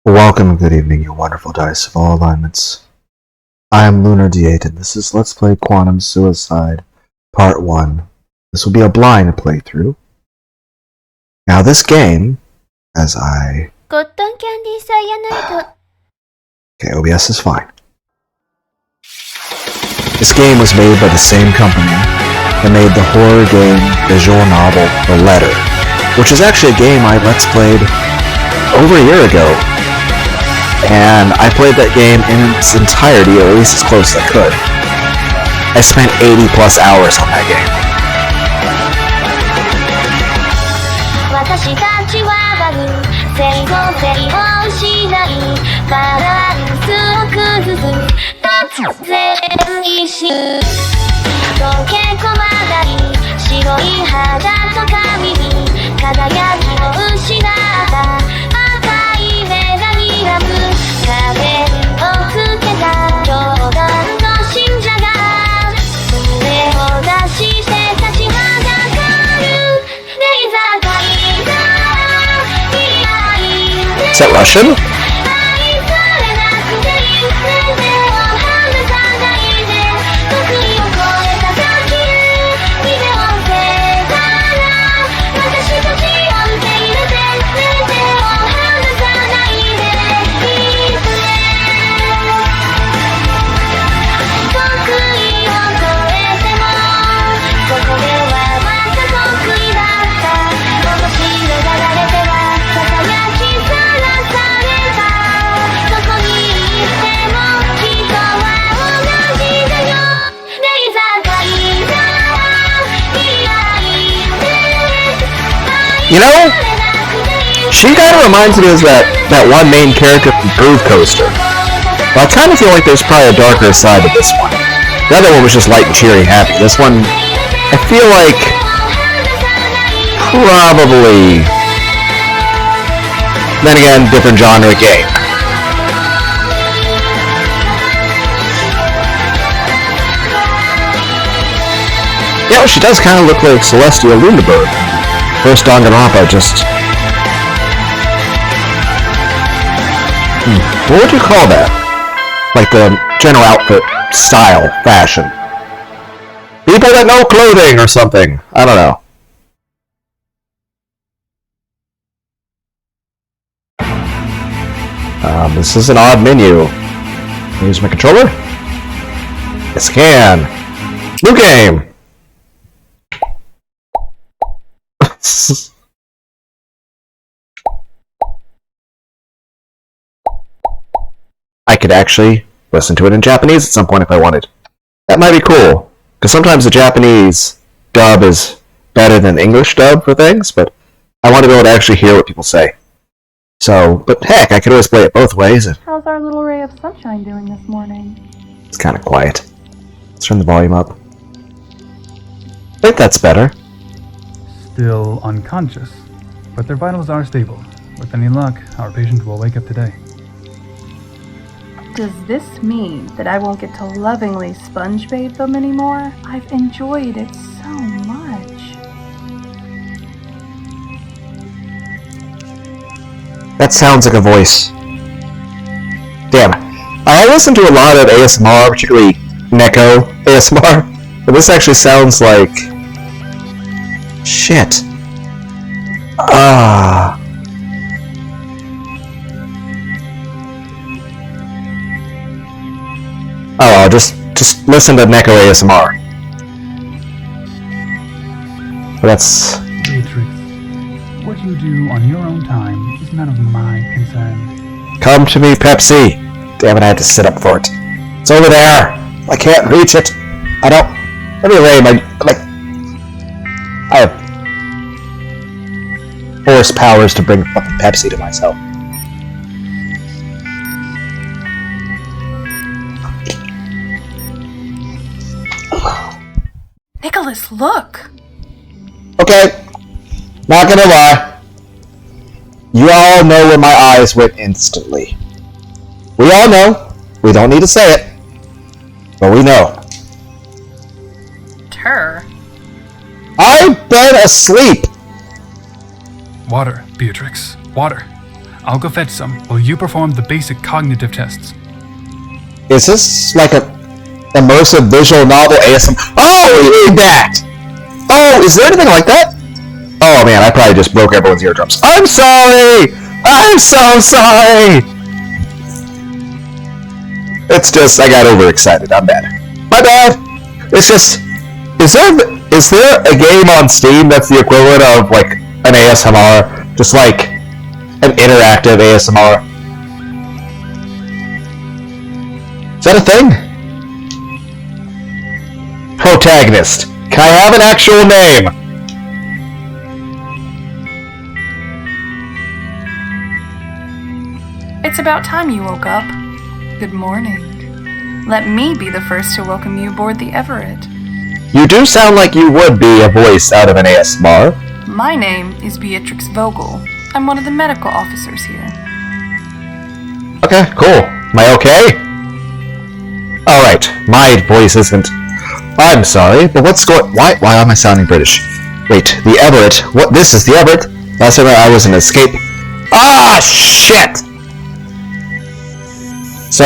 Welcome and good evening, you wonderful dice of all alignments. I am Lunar D8, and this is Let's Play Quantum Suicide, Part 1. This will be a blind playthrough. Now this game, as I... Okay, OBS is fine. This game was made by the same company that made the horror game visual novel The Letter, which is actually a game I Let's Played over a year ago. And I played that game in its entirety, or at least as close as I could. I spent 80 plus hours on that game. Is that Russian? You know, she kind of reminds me of that one main character from Groove Coaster. But I kind of feel like there's probably a darker side to this one. The other one was just light and cheery and happy. This one, I feel like, probably, then again, different genre game. Yeah, she does kind of look like Celestia Lunenburg. First Danganronpa, just... What would you call that? Like the general outfit, style, fashion. People that know clothing or something. I don't know. This is an odd menu. Can I use my controller? Yes, I can. New game! I could actually listen to it in Japanese at some point if I wanted. That might be cool, because sometimes the Japanese dub is better than the English dub for things, but I want to be able to actually hear what people say. So, but heck, I could always play it both ways. How's our little ray of sunshine doing this morning? It's kind of quiet. Let's turn the volume up. I think that's better. Still unconscious, but their vitals are stable. With any luck, our patient will wake up today. Does this mean that I won't get to lovingly sponge bathe them anymore? I've enjoyed it so much. That sounds like a voice. Damn. I listen to a lot of ASMR, particularly Neko ASMR, but this actually sounds like... Shit. Oh, just listen to Neko ASMR. But that's... Beatrix, what you do on your own time is none of my concern. Come to me, Pepsi! Damn it, I had to sit up for it. It's over there! I can't reach it! I don't... Anyway, I have force powers to bring fucking Pepsi to myself. Nicholas, look! Okay, not gonna lie. You all know where my eyes went instantly. We all know. We don't need to say it. But we know. Tur. I've been asleep! Water, Beatrix. Water. I'll go fetch some while you perform the basic cognitive tests. Is this like a immersive visual novel ASMR? Oh, you need that! Oh, is there anything like that? Oh man, I probably just broke everyone's eardrums. I'm sorry! I'm so sorry! It's just, I got overexcited. I'm bad. My bad! It's just, is there a game on Steam that's the equivalent of, like, an ASMR? Just like, an interactive ASMR? Is that a thing? Protagonist. Can I have an actual name? It's about time you woke up. Good morning. Let me be the first to welcome you aboard the Everett. You do sound like you would be a voice out of an ASMR. My name is Beatrix Vogel. I'm one of the medical officers here. Okay, cool. Am I okay? Alright, my voice isn't... I'm sorry, but what's going... Why am I sounding British? Wait, the Everett? What? This is the Everett? Last time I was in Escape... Ah, shit! So...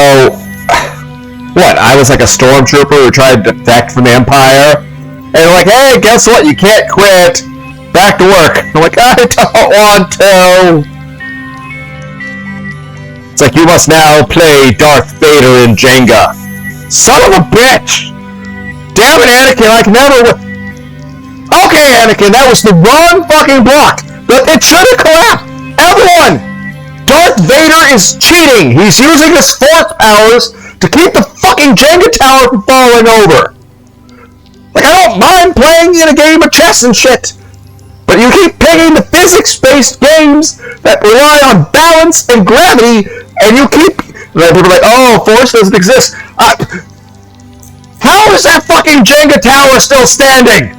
What, I was like a stormtrooper who tried to defect from the Empire? And they're like, hey, guess what? You can't quit! Back to work! I'm like, I don't want to! It's like, you must now play Darth Vader in Jenga. Son of a bitch! Damn it, Anakin, I can never... Okay, Anakin, that was the wrong fucking block! But it should have collapsed! Everyone! Darth Vader is cheating! He's using his force powers to keep the fucking Jenga tower from falling over! Like, I don't mind playing in a game of chess and shit! But you keep picking the physics-based games that rely on balance and gravity, and you keep... Like, people are like, oh, force doesn't exist. How is that fucking Jenga tower still standing?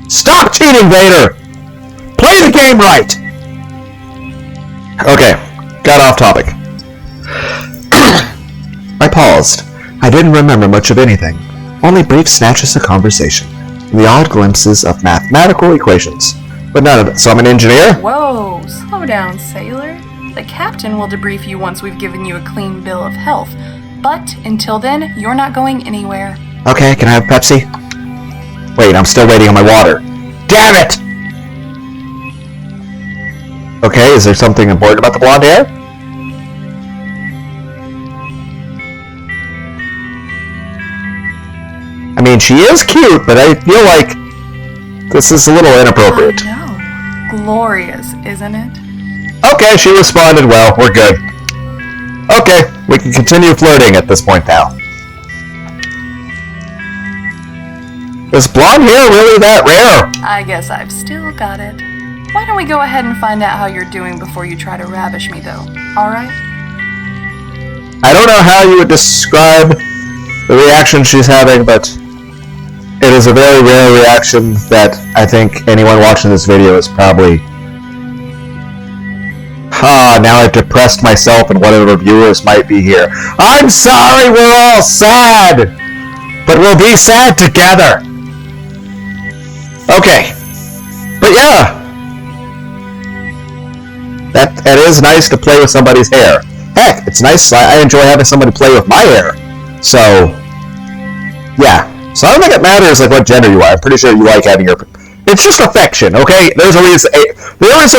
Stop cheating, Vader! Play the game right! Okay, got off topic. I paused. I didn't remember much of anything. Only brief snatches of conversation. And the odd glimpses of mathematical equations. But none of it. So I'm an engineer? Whoa, slow down, sailor. The captain will debrief you once we've given you a clean bill of health. But until then, you're not going anywhere. Okay, can I have Pepsi? Wait, I'm still waiting on my water. Damn it! Okay, is there something important about the blonde hair? I mean, she is cute, but I feel like this is a little inappropriate. I know. Glorious, isn't it? Okay, she responded well. We're good. Okay, we can continue flirting at this point now. Is blonde hair really that rare? I guess I've still got it. Why don't we go ahead and find out how you're doing before you try to ravish me, though? Alright? I don't know how you would describe the reaction she's having, but it is a very rare reaction that I think anyone watching this video is probably... now I've depressed myself and whatever viewers might be here. I'm sorry, we're all sad! But we'll be sad together! Okay. But yeah. That is nice to play with somebody's hair. Heck, it's nice. I enjoy having somebody play with my hair. So, yeah. So I don't think it matters like what gender you are. I'm pretty sure you like having your... It's just affection, okay? There is a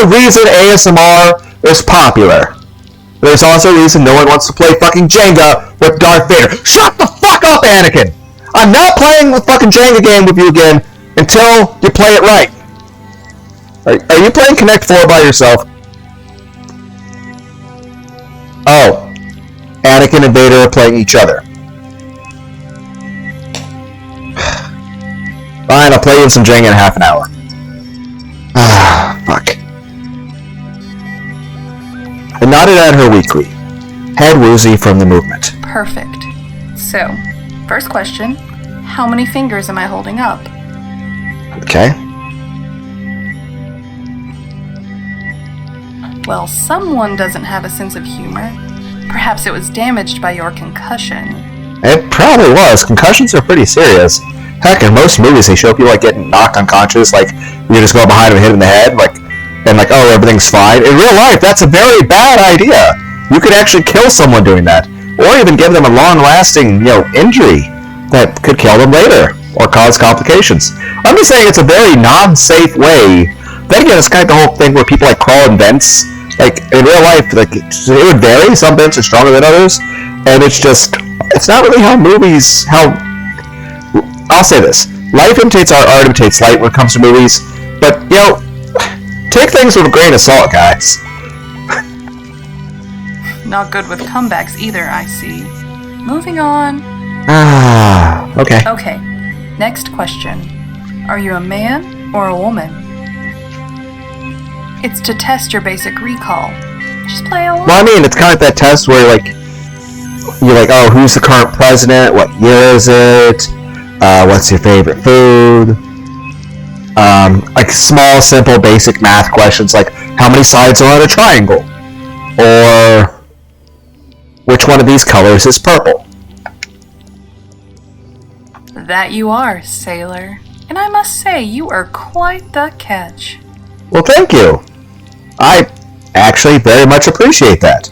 reason ASMR is popular. There's also a reason no one wants to play fucking Jenga with Darth Vader. Shut the fuck up, Anakin! I'm not playing the fucking Jenga game with you again until you play it right. Are you playing Connect 4 by yourself? Oh. Anakin and Vader are playing each other. Fine, I'll play you some Jenga in half an hour. Ah, fuck. I nodded at her weakly, head woozy from the movement. Perfect. So, first question, how many fingers am I holding up? Okay. Well, someone doesn't have a sense of humor. Perhaps it was damaged by your concussion. It probably was. Concussions are pretty serious. Heck, in most movies they show people like getting knocked unconscious, like you just go behind them and hit them in the head, like, and like, oh, everything's fine. In real life, that's a very bad idea. You could actually kill someone doing that, or even give them a long-lasting, injury that could kill them later or cause complications. I'm just saying it's a very non-safe way. Then again, it's kind of the whole thing where people like crawl in vents. Like in real life, like it would vary. Some vents are stronger than others, and it's not really how movies. I'll say this: life imitates art imitates life when it comes to movies. But take things with a grain of salt, guys. Not good with comebacks either, I see. Moving on. Okay. Okay, next question. Are you a man or a woman? It's to test your basic recall. Just play along. Well, I mean, it's kind of like that test where you're like, oh, who's the current president? What year is it? What's your favorite food? Like small, simple, basic math questions like how many sides are on a triangle? Or which one of these colors is purple? That you are, sailor. And I must say, you are quite the catch. Well, thank you. I actually very much appreciate that.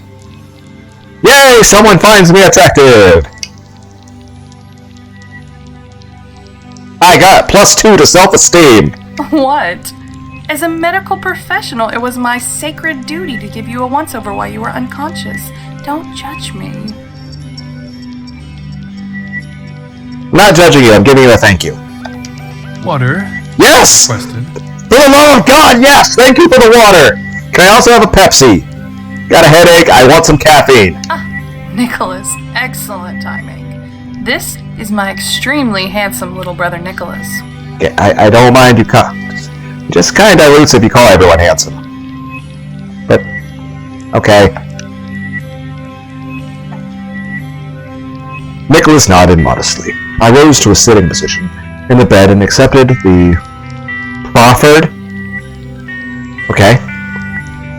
Yay, someone finds me attractive! I got +2 to self-esteem. What? As a medical professional, it was my sacred duty to give you a once-over while you were unconscious. Don't judge me. I'm not judging you, I'm giving you a thank you. Water. Yes! Requested. For the love of God, yes! Thank you for the water! Can I also have a Pepsi? Got a headache, I want some caffeine. Nicholas, excellent timing. This is my extremely handsome little brother Nicholas. Okay, I don't mind you just kind of dilutes if you call everyone handsome. But, okay. Nicholas nodded modestly. I rose to a sitting position in the bed and accepted the proffered,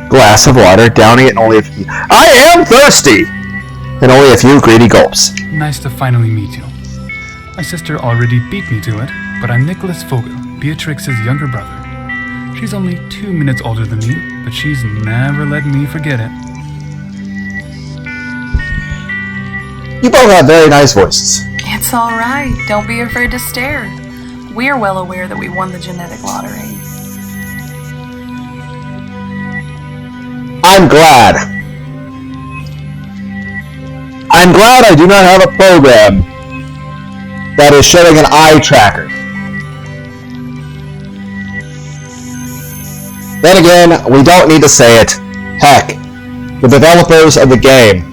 glass of water, downing it in only a few... I am thirsty! In only a few greedy gulps. Nice to finally meet you. My sister already beat me to it, but I'm Nicholas Fogel, Beatrix's younger brother. She's only 2 minutes older than me, but she's never let me forget it. You both have very nice voices. It's alright, don't be afraid to stare. We're well aware that we won the genetic lottery. I'm glad. I'm glad I do not have a program that is showing an eye tracker. Then again, we don't need to say it. Heck, the developers of the game.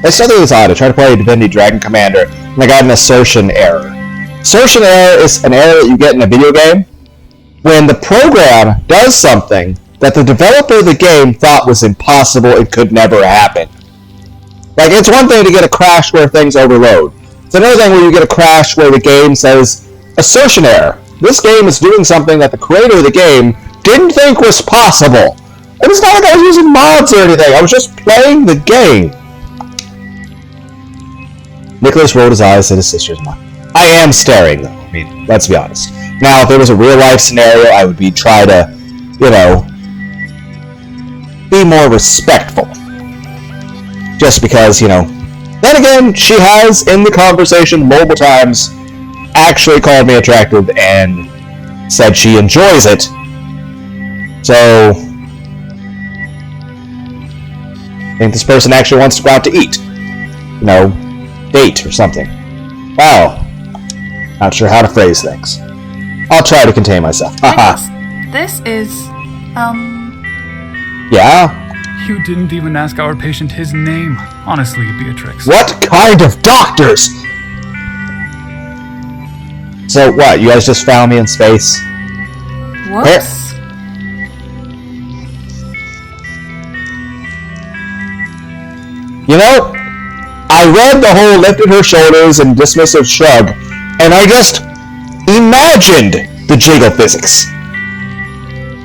I started this odd. I tried to play Divinity Dragon Commander, and I got an assertion error. Assertion error is an error that you get in a video game when the program does something that the developer of the game thought was impossible and could never happen. Like, it's one thing to get a crash where things overload. It's another thing where you get a crash where the game says, assertion error. This game is doing something that the creator of the game didn't think was possible. And it's not like I was using mods or anything. I was just playing the game. Nicholas rolled his eyes at his sister's mouth. I am staring, though. I mean, let's be honest. Now, if there was a real-life scenario, I would try to, be more respectful. Just because, Then again, she has, in the conversation multiple times, actually called me attractive and said she enjoys it. So, I think this person actually wants to go out to eat. Date or something. Wow. Not sure how to phrase things. I'll try to contain myself. Haha. This is, Yeah? You didn't even ask our patient his name. Honestly, Beatrix. What kind of doctors? So what, you guys just found me in space? whoops. I read the whole lifted her shoulders and dismissive shrug, and I just imagined the jiggle physics.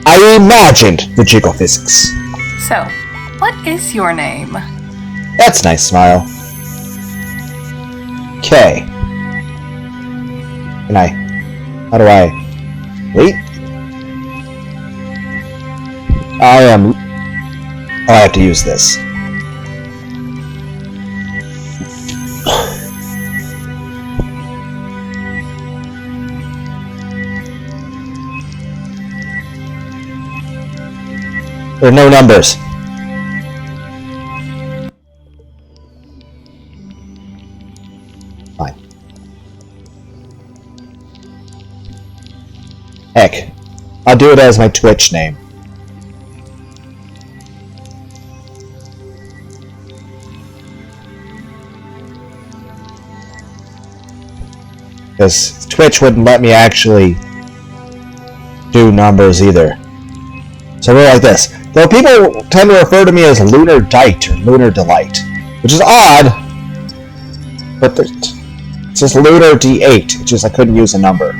I imagined the jiggle physics. So, what is your name? That's a nice smile. Okay. How do I... Wait? I have to use this. There are no numbers. Fine. Heck, I'll do it as my Twitch name. Because Twitch wouldn't let me actually do numbers either. So we're like this. Though people tend to refer to me as Lunar Dite or Lunar Delight, which is odd, but it's just Lunar D8. It's just I couldn't use a number.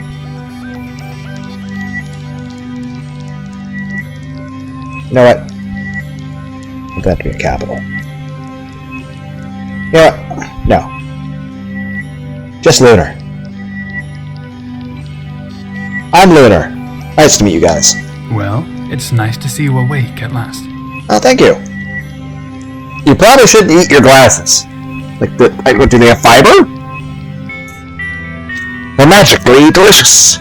You know what? It'd have to be a capital. You know what? No. Just Lunar. I'm Lunar. Nice to meet you guys. Well, it's nice to see you awake at last. Oh, thank you. You probably shouldn't eat your glasses. Do they have fiber? They're magically delicious.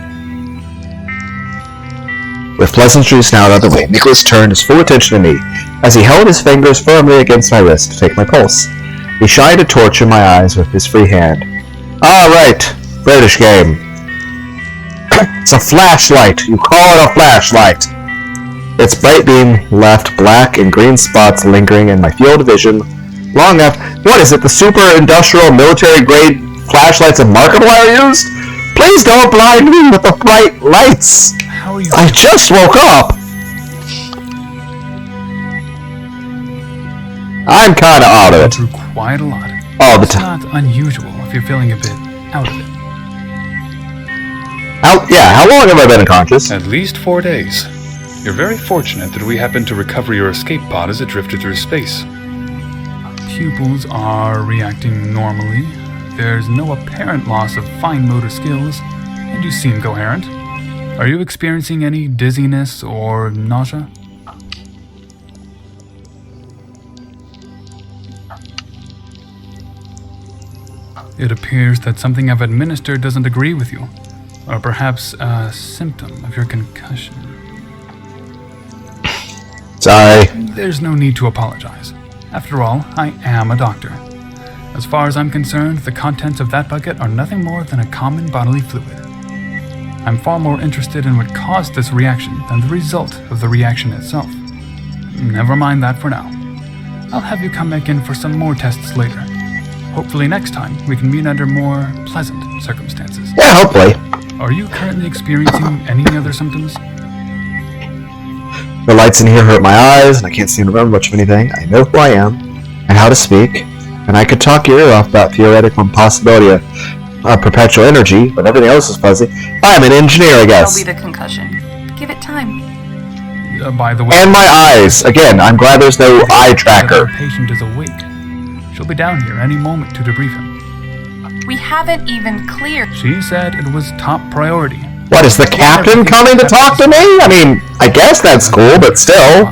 With pleasantries now out of the way, Nicholas turned his full attention to me as he held his fingers firmly against my wrist to take my pulse. He shined a torch in my eyes with his free hand. Ah, right. British game. It's a flashlight. You call it a flashlight. Its bright beam left black and green spots lingering in my field of vision long enough. What is it? The super industrial military grade flashlights of Markiplier used? Please don't blind me with the bright lights. How are you? I just woke up. I'm kind of out of it. Through quite a lot. All the It's time. not unusual if you're feeling a bit out of it. How long have I been unconscious? At least 4 days. You're very fortunate that we happened to recover your escape pod as it drifted through space. Pupils are reacting normally. There's no apparent loss of fine motor skills, and you seem coherent. Are you experiencing any dizziness or nausea? It appears that something I've administered doesn't agree with you, or perhaps a symptom of your concussion. Sorry. There's no need to apologize. After all, I am a doctor. As far as I'm concerned, the contents of that bucket are nothing more than a common bodily fluid. I'm far more interested in what caused this reaction than the result of the reaction itself. Never mind that for now. I'll have you come back in for some more tests later. Hopefully next time we can meet under more pleasant circumstances. Yeah, hopefully. Are you currently experiencing any other symptoms? The lights in here hurt my eyes, and I can't seem to remember much of anything. I know who I am, and how to speak, and I could talk your ear off about theoretical impossibility of perpetual energy, but everything else is fuzzy. I'm an engineer, I guess. That'll be the concussion. Give it time. By the way... And my eyes. Again, I'm glad there's no eye tracker. The patient is awake. She'll be down here any moment to debrief him. We haven't even cleared. She said it was top priority. What, is the captain coming to talk to me? I mean, I guess that's cool, but still.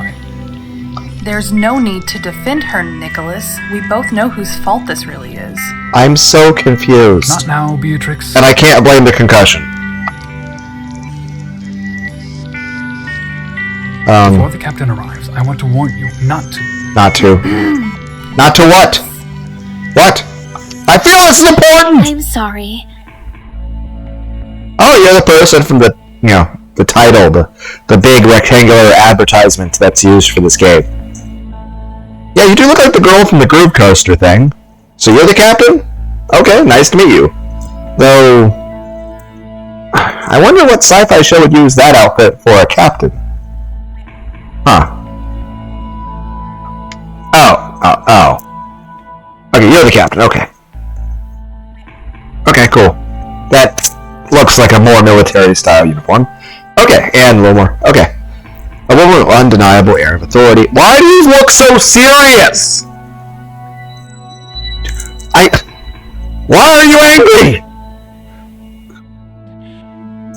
There's no need to defend her, Nicholas. We both know whose fault this really is. I'm so confused. Not now, Beatrix. And I can't blame the concussion. Before the captain arrives, I want to warn you not to. Not to. Not to what? What? I feel this is important! I'm sorry. Oh, you're the person from the, the title, the big rectangular advertisement that's used for this game. Yeah, you do look like the girl from the Groove Coaster thing. So you're the captain? Okay, nice to meet you. Though, I wonder what sci-fi show would use that outfit for a captain. Huh. Oh. Okay, you're the captain, okay. Okay, cool. That looks like a more military-style uniform. Okay, and a little more. Okay. A woman with undeniable air of authority. Why do you look so serious? Why are you angry?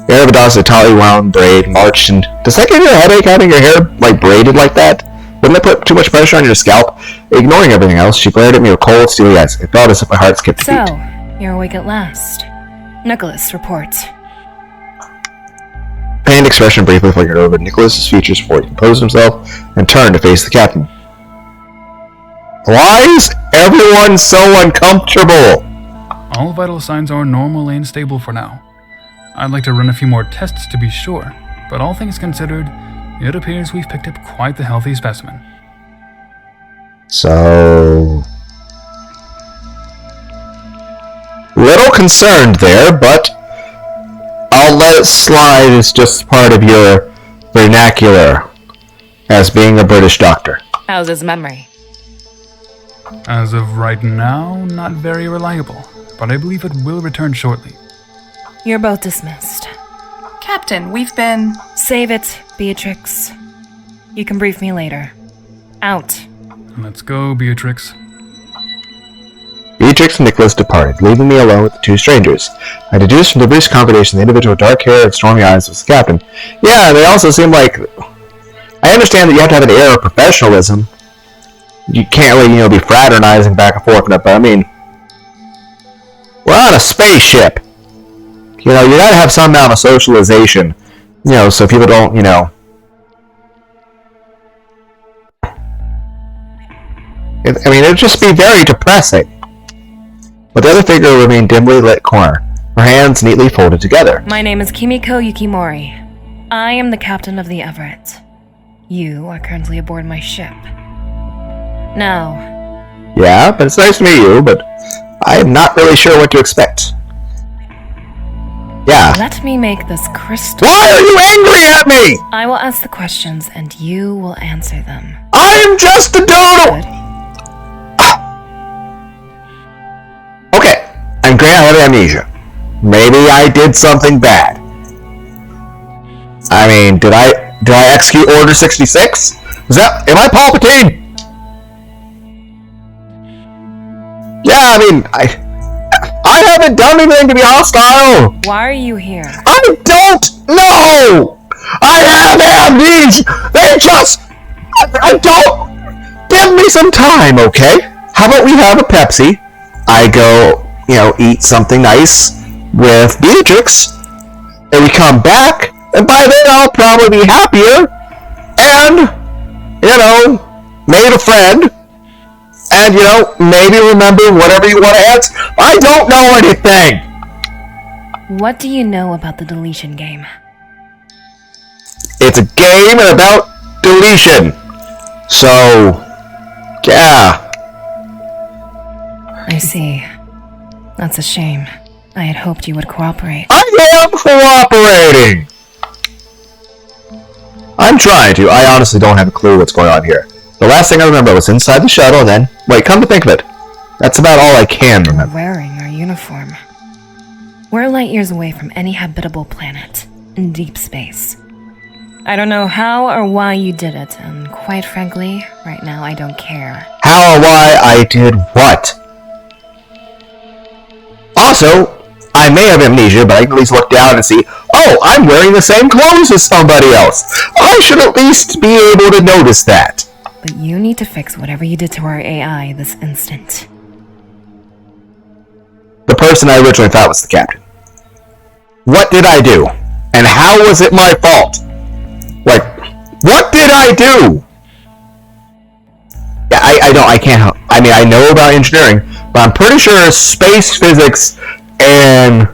The hair of a dog is a tightly wound braid, marched, and does that give you a headache having your hair like braided like that? Wouldn't that put too much pressure on your scalp? Ignoring everything else, she glared at me with cold, steely eyes. It felt as if my heart skipped a beat. So, you're awake at last. Nicholas, report. Pained expression briefly flickered over Nicholas's features before he composed himself and turned to face the captain. Why is everyone so uncomfortable? All vital signs are normal and stable for now. I'd like to run a few more tests to be sure, but all things considered, it appears we've picked up quite the healthy specimen. So... little concerned there, but I'll let it slide as just part of your vernacular as being a British doctor. How's his memory? As of right now, not very reliable, but I believe it will return shortly. You're both dismissed. Captain, we've been... Save it, Beatrix. You can brief me later. Out. Let's go, Beatrix. Beatrix and Nicholas departed, leaving me alone with the two strangers. I deduced from the brief conversation the individual with dark hair and stormy eyes was the captain. Yeah, they also seem like... I understand that you have to have an air of professionalism. You can't really, be fraternizing back and forth, but I mean... we're on a spaceship! You gotta have some amount of socialization. So people don't, it'd just be very depressing. But the other figure remained dimly lit corner, her hands neatly folded together. My name is Kimiko Yukimori. I am the captain of the Everett. You are currently aboard my ship. Now... Yeah, but it's nice to meet you, but I am not really sure what to expect. Yeah. Let me make this crystal... Why are you angry at me? I will ask the questions, and you will answer them. I'm just a doodle! Good. Okay, I'm granted I have amnesia. Maybe I did something bad. I mean, did I execute Order 66? Am I Palpatine? Yeah, I mean, I haven't done anything to be hostile. Why are you here? I don't know. I have amnesia. I don't. Give me some time, okay? How about we have a Pepsi? I go, eat something nice with Beatrix, and we come back, and by then I'll probably be happier, and, made a friend, and, maybe remember whatever you want to answer. I don't know anything! What do you know about the deletion game? It's a game about deletion. So, yeah. I see. That's a shame. I had hoped you would cooperate. I am cooperating! I'm trying to. I honestly don't have a clue what's going on here. The last thing I remember was inside the shuttle, and then... Wait, come to think of it. That's about all I can remember. Wearing our uniform. We're light years away from any habitable planet, in deep space. I don't know how or why you did it, and quite frankly, right now I don't care. How or why I did what? Also, I may have amnesia, but I can at least look down and see, oh, I'm wearing the same clothes as somebody else. I should at least be able to notice that. But you need to fix whatever you did to our AI this instant. The person I originally thought was the captain. What did I do? And how was it my fault? Like, what did I do? Yeah, I can't help. I mean, I know about engineering, but I'm pretty sure space physics and,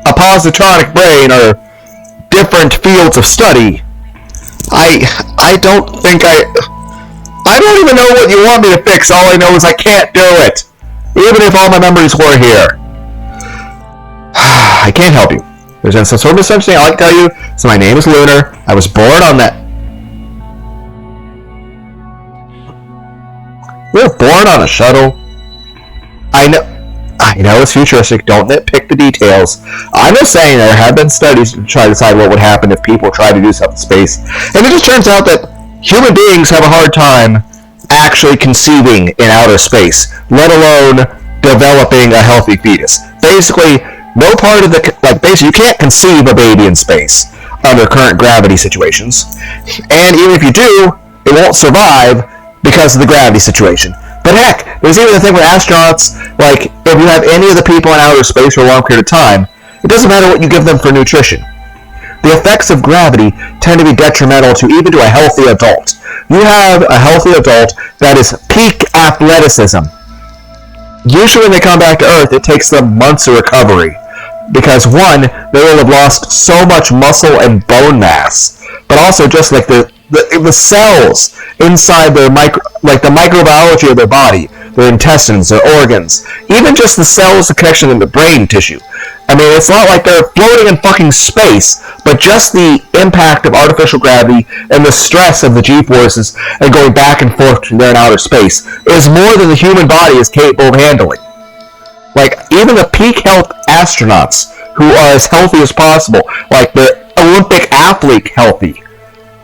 a positronic brain are different fields of study. I don't think I don't even know what you want me to fix. All I know is I can't do it. Even if all my memories were here. I can't help you. There's been some sort of misunderstanding I like to tell you. So my name is Lunar. I was born on that... We were born on a shuttle. I know it's futuristic. Don't nitpick the details. I'm just saying there have been studies to try to decide what would happen if people tried to do stuff in space. And it just turns out that human beings have a hard time actually conceiving in outer space, let alone developing a healthy fetus. Basically, no part of basically, you can't conceive a baby in space under current gravity situations. And even if you do, it won't survive because of the gravity situation. But heck, there's even the thing with astronauts, like, if you have any of the people in outer space for a long period of time, it doesn't matter what you give them for nutrition. The effects of gravity tend to be detrimental even to a healthy adult. You have a healthy adult that is peak athleticism. Usually when they come back to Earth, it takes them months of recovery. Because one, they will have lost so much muscle and bone mass, but also just like the cells inside their the microbiology of their body, their intestines, their organs, even just the cells, the connection in the brain tissue. I mean, it's not like they're floating in fucking space, but just the impact of artificial gravity and the stress of the G-forces and going back and forth from there in outer space is more than the human body is capable of handling. Like, even the peak health astronauts, who are as healthy as possible, like the Olympic athlete healthy,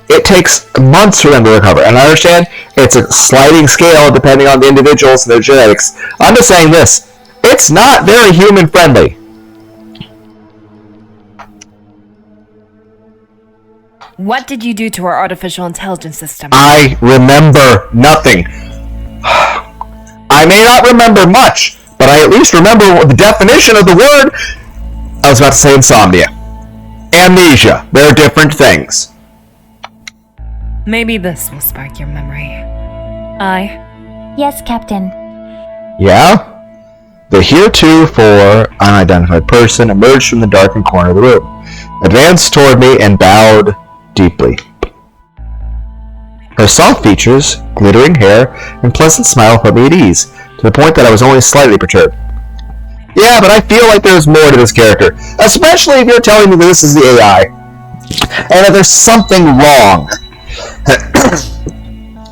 it takes months for them to recover. And I understand it's a sliding scale depending on the individuals and their genetics. I'm just saying this, it's not very human-friendly. What did you do to our artificial intelligence system? I remember nothing. I may not remember much, but I at least remember the definition of the word. I was about to say insomnia. Amnesia. They're different things. Maybe this will spark your memory. Yes, Captain. Yeah? The heretofore unidentified person emerged from the darkened corner of the room, advanced toward me, and bowed deeply. Her soft features, glittering hair, and pleasant smile put me at ease, to the point that I was only slightly perturbed. Yeah, but I feel like there's more to this character, especially if you're telling me that this is the AI, and that there's something wrong.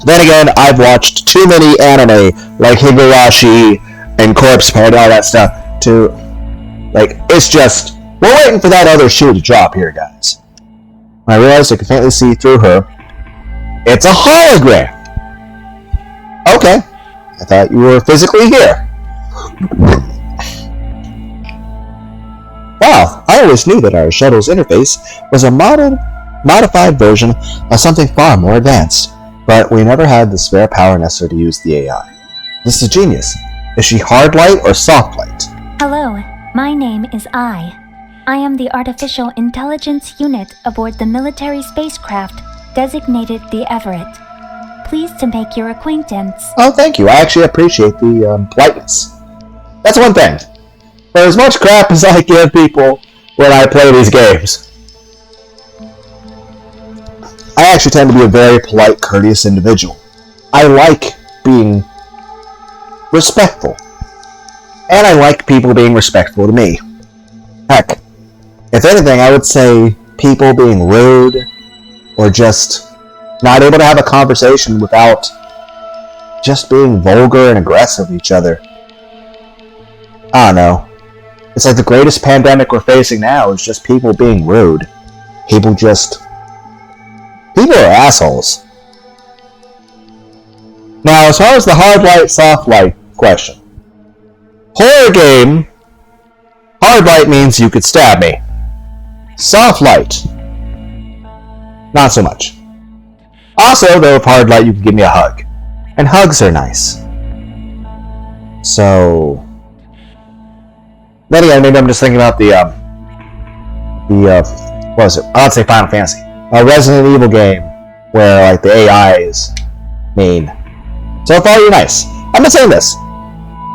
Then again, I've watched too many anime, like Higurashi and Corpse Paint, all that stuff, to, it's just, we're waiting for that other shoe to drop here, guys. When I realized I could faintly see through her, it's a hologram! Okay, I thought you were physically here. Wow, I always knew that our shuttle's interface was a modified version of something far more advanced, but we never had the spare power necessary to use the AI. This is genius. Is she hard light or soft light? Hello, my name is I. I am the Artificial Intelligence Unit aboard the military spacecraft designated the Everett. Pleased to make your acquaintance. Oh, thank you. I actually appreciate the politeness. That's one thing. For as much crap as I give people when I play these games, I actually tend to be a very polite, courteous individual. I like being respectful. And I like people being respectful to me. Heck, if anything, I would say people being rude or just not able to have a conversation without just being vulgar and aggressive with each other. I don't know. It's like the greatest pandemic we're facing now is just people being rude. People are assholes. Now, as far as the hard light, soft light question. Horror game, hard light means you could stab me. Soft light, not so much. Also, though, with hard light, you can give me a hug. And hugs are nice. So, then again, maybe I'm just thinking about what was it? I would say Final Fantasy. A Resident Evil game where, the AI is mean. So far, you're nice. I'm not saying this.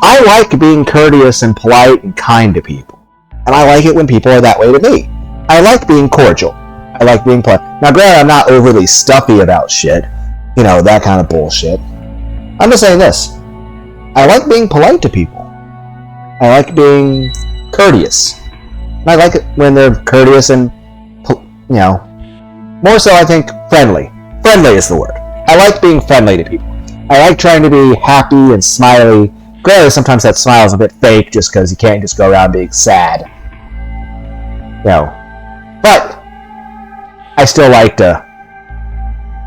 I like being courteous and polite and kind to people. And I like it when people are that way to me. I like being cordial. I like being polite. Now, granted, I'm not overly stuffy about shit. That kind of bullshit. I'm just saying this. I like being polite to people. I like being courteous. And I like it when they're courteous and, more so, I think, friendly. Friendly is the word. I like being friendly to people. I like trying to be happy and smiley. Granted, sometimes that smile is a bit fake just because you can't just go around being sad. But I still like to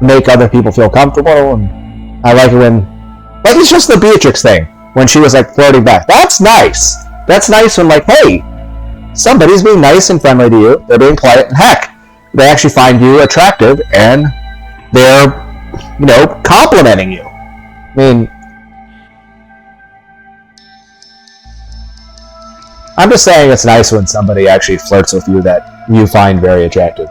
make other people feel comfortable, and I like it when, it's just the Beatrix thing. when she was like flirting back. That's nice. That's nice when like, hey, somebody's being nice and friendly to you. They're being polite, and heck, they actually find you attractive and they're, complimenting you. I mean, I'm just saying it's nice when somebody actually flirts with you that you find very attractive.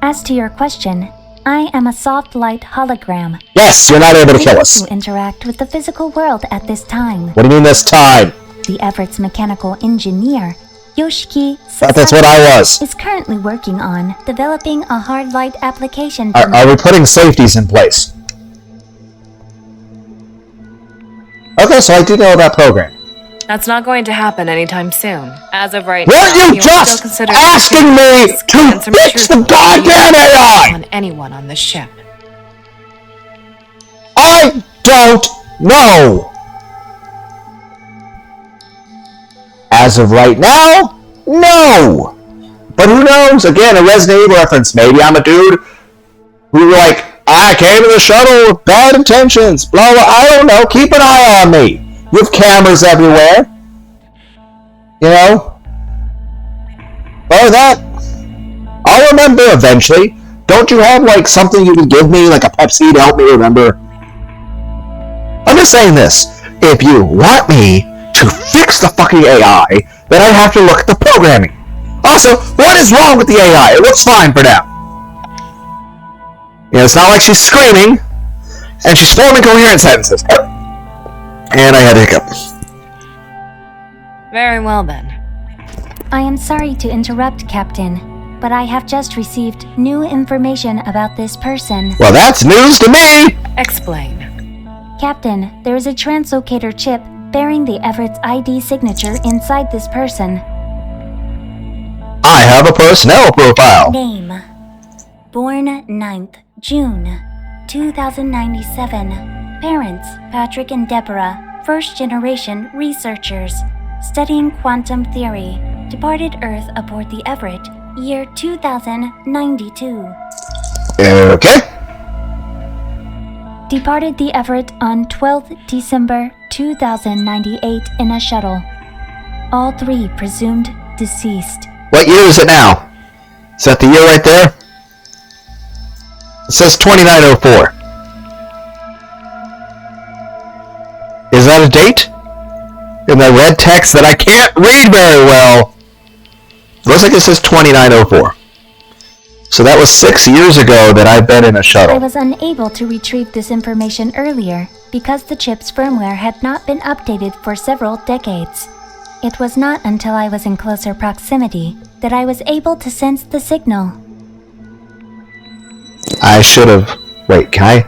As to your question, I am a soft light hologram. Yes, you're not able to kill us. To interact with the physical world at this time. What do you mean this time? The Everett's mechanical engineer, Yoshiki That's what I was. is currently working on developing a hard light application. Are we putting safeties in place? Okay, so I do know that program. That's not going to happen anytime soon. As of right Weren't now, you just asking me to fix the goddamn AI? On anyone on this ship. I don't know. As of right now, no. But who knows? Again, a Resident Evil reference. Maybe I'm a dude who I came to the shuttle with bad intentions. Blah, blah. I don't know. Keep an eye on me. You have cameras everywhere. Or that. I'll remember eventually. Don't you have, something you can give me, like a Pepsi to help me remember? I'm just saying this. If you want me to fix the fucking AI, then I have to look at the programming. Also, what is wrong with the AI? It looks fine for now. It's not like she's screaming, and she's forming coherent sentences. And I had a hiccup. Very well then. I am sorry to interrupt, Captain, but I have just received new information about this person. Well, that's news to me! Explain. Captain, there is a translocator chip bearing the Everett's ID signature inside this person. I have a personnel profile. Name: born 9th June 2097. Parents: Patrick and Deborah, first-generation researchers, studying quantum theory. Departed Earth aboard the Everett, year 2092. Okay. Departed the Everett on 12th December 2098 in a shuttle. All three presumed deceased. What year is it now? Is that the year right there? It says 2904. Is that a date? In the red text that I can't read very well. Looks like it says 2904. So that was 6 years ago that I've been in a shuttle. I was unable to retrieve this information earlier because the chip's firmware had not been updated for several decades. It was not until I was in closer proximity that I was able to sense the signal. I should have... Wait, can I...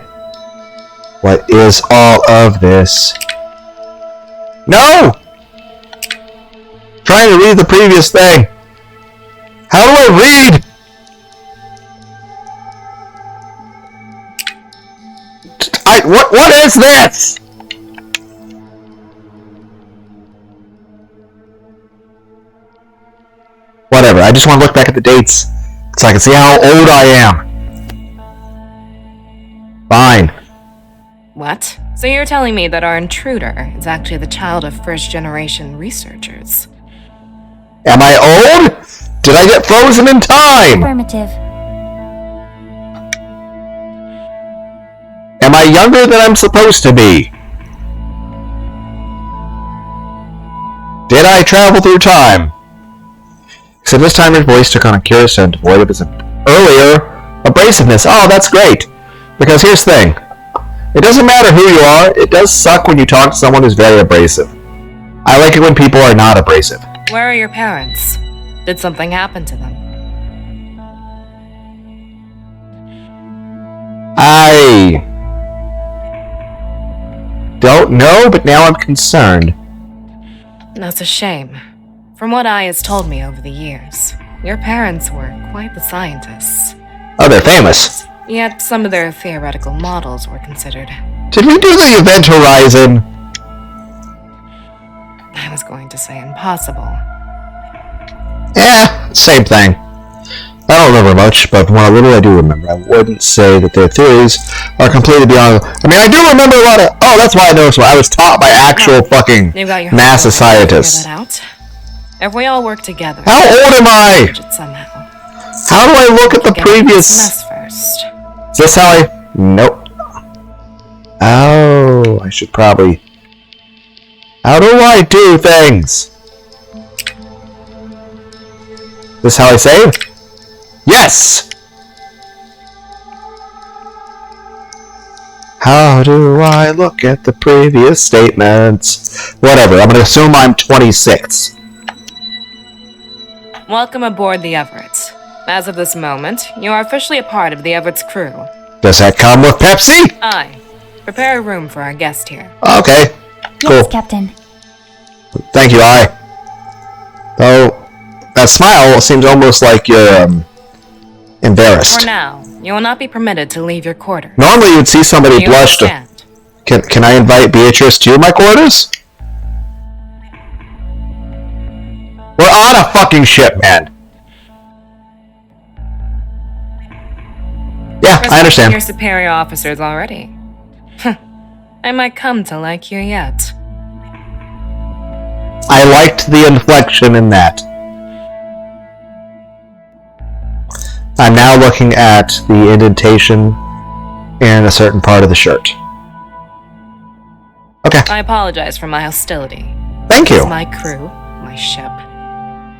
What is all of this? No! Trying to read the previous thing. How do I read? What is this? Whatever, I just want to look back at the dates so I can see how old I am. Fine. What? So you're telling me that our intruder is actually the child of first-generation researchers? Am I old? Did I get frozen in time? Affirmative. Am I younger than I'm supposed to be? Did I travel through time? Except this time her voice took on a curious and void of its earlier abrasiveness. Oh, that's great. Because here's the thing. It doesn't matter who you are, it does suck when you talk to someone who's very abrasive. I like it when people are not abrasive. Where are your parents? Did something happen to them? I don't know, but now I'm concerned. That's a shame. From what Ai has told me over the years, your parents were quite the scientists. Oh, they're famous. Yet some of their theoretical models were considered. Did we do the Event Horizon? I was going to say impossible. Yeah, same thing. I don't remember much, but from what little I do remember, I wouldn't say that their theories are completely beyond... I mean, I do remember a lot of... Oh, that's why I know. So I was taught by actual fucking NASA scientists. If we all work together... How old am I? Somehow. How do I look at the previous... First. Is this how I... Nope. Oh, I should probably... How do I do things? Is this how I save? Yes! How do I look at the previous statements? Whatever, I'm gonna assume I'm 26. Welcome aboard the Everett. As of this moment, you are officially a part of the Everett's crew. Does that come with Pepsi? Aye. Prepare a room for our guest here. Okay. Cool. Yes, Captain. Thank you, I. Though, that smile seems almost like you're, embarrassed. For now, you will not be permitted to leave your quarters. Normally you'd see somebody blush to... Can I invite Beatrice to my quarters? We're on a fucking ship, man. Yeah, I understand. Your superior officers already. I might come to like you yet. I liked the inflection in that. I'm now looking at the indentation in a certain part of the shirt. Okay. I apologize for my hostility. Thank you. It's my crew, my ship.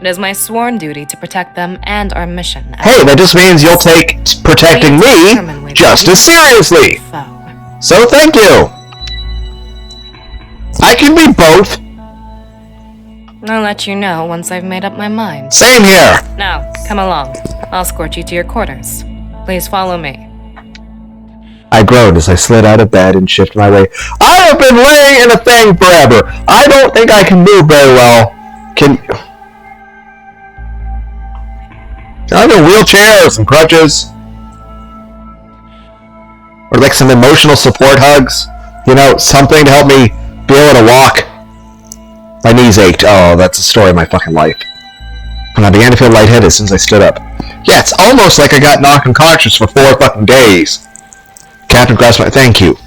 It is my sworn duty to protect them and our mission. Hey, that just means you'll take protecting me just as seriously. So thank you. I can be both. I'll let you know once I've made up my mind. Same here. Now, come along. I'll escort you to your quarters. Please follow me. I groaned as I slid out of bed and shifted my way. I have been laying in a thing forever. I don't think I can move very well. I have a wheelchair or some crutches. Or like some emotional support hugs. You know, something to help me be able to walk. My knees ached. Oh, that's the story of my fucking life. And I began to feel lightheaded as soon as I stood up. Yeah, it's almost like I got knocked unconscious for 4 fucking days. Captain grasped my... Thank you.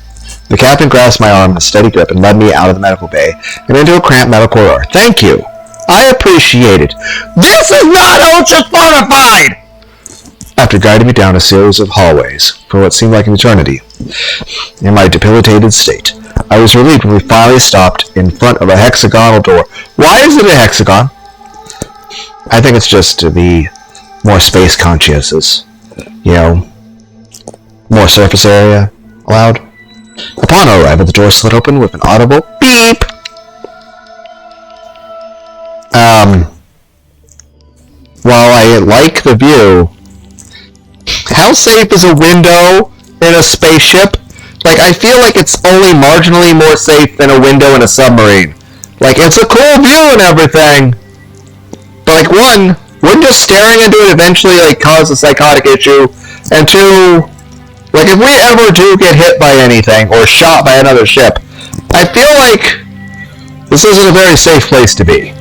The captain grasped my arm in a steady grip and led me out of the medical bay and into a cramped medical corridor. Thank you. I appreciate it. This is not ultra-fortified! After guiding me down a series of hallways for what seemed like an eternity, in my debilitated state, I was relieved when we finally stopped in front of a hexagonal door. Why is it a hexagon? I think it's just to be more space conscious. You know, more surface area allowed. Upon our arrival, the door slid open with an audible beep. While I like the view, how safe is a window in a spaceship? Like, I feel like it's only marginally more safe than a window in a submarine. Like, it's a cool view and everything. But, like, one, wouldn't just staring into it eventually, like, cause a psychotic issue? And two, like, if we ever do get hit by anything or shot by another ship, I feel like this isn't a very safe place to be.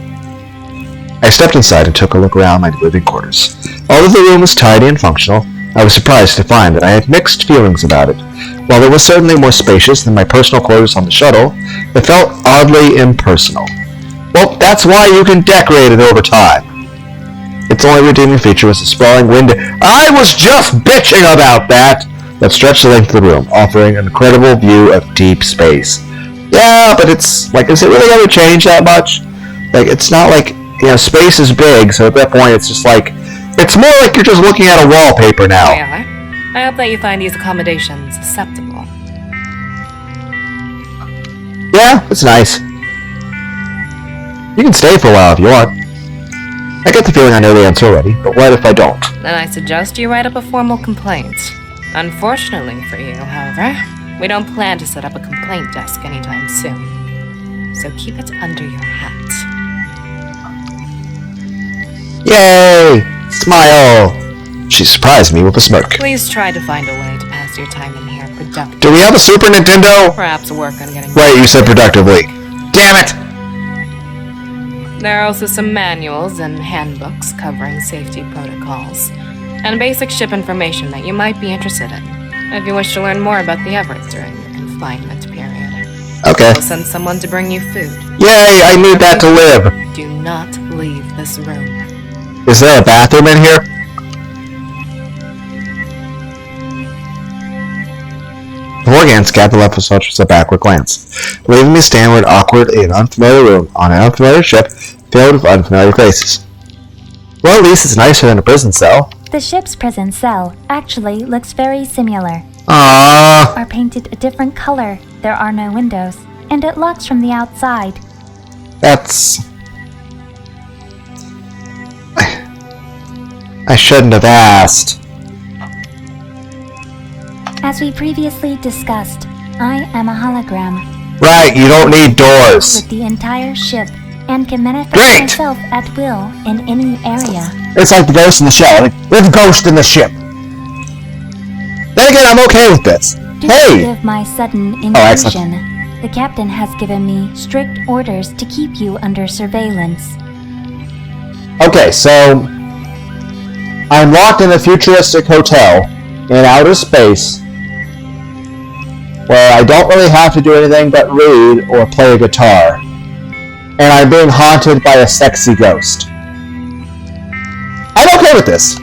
I stepped inside and took a look around my living quarters. Although the room was tidy and functional, I was surprised to find that I had mixed feelings about it. While it was certainly more spacious than my personal quarters on the shuttle, it felt oddly impersonal. Well, that's why you can decorate it over time. Its only redeeming feature was the sprawling window. I was just bitching about that! That stretched the length of the room, offering an incredible view of deep space. Yeah, but it's, like, is it really going to change that much? Like, it's not like, you know, space is big, so at that point it's just like, it's more like you're just looking at a wallpaper now. Yeah. I hope that you find these accommodations acceptable. Yeah, it's nice. You can stay for a while if you want. I get the feeling I know the answer already, but what if I don't? Then I suggest you write up a formal complaint. Unfortunately for you, however, we don't plan to set up a complaint desk anytime soon. So keep it under your hat. Yay! Smile! She surprised me with a smirk. Please try to find a way to pass your time in here productively. Do we have a Super Nintendo? Perhaps work on getting... Right, you said productively. Damn it! There are also some manuals and handbooks covering safety protocols. and basic ship information that you might be interested in, if you wish to learn more about the Everett during your confinement period. Okay. I'll send someone to bring you food. Yay, I need that to live. Do not leave this room. Is there a bathroom in here? Morgan scanned the left with such a backward glance, leaving me standing awkward in an unfamiliar room on an unfamiliar ship filled with unfamiliar faces. Well, at least it's nicer than a prison cell. The ship's prison cell actually looks very similar. Aww. Are painted a different color, there are no windows, and it locks from the outside. That's... I shouldn't have asked. As we previously discussed, I am a hologram. Right, you don't need doors. With the entire ship, and can manifest Great. myself at will in any area. It's like the ghost in the shell. Like, there's a ghost in the ship. Then again, I'm okay with this. To Hey! forgive my sudden excellent. intrusion, the captain has given me strict orders to keep you under surveillance. Okay, so... I'm locked in a futuristic hotel in outer space where I don't really have to do anything but read or play a guitar. And I'm being haunted by a sexy ghost. I'm okay with this.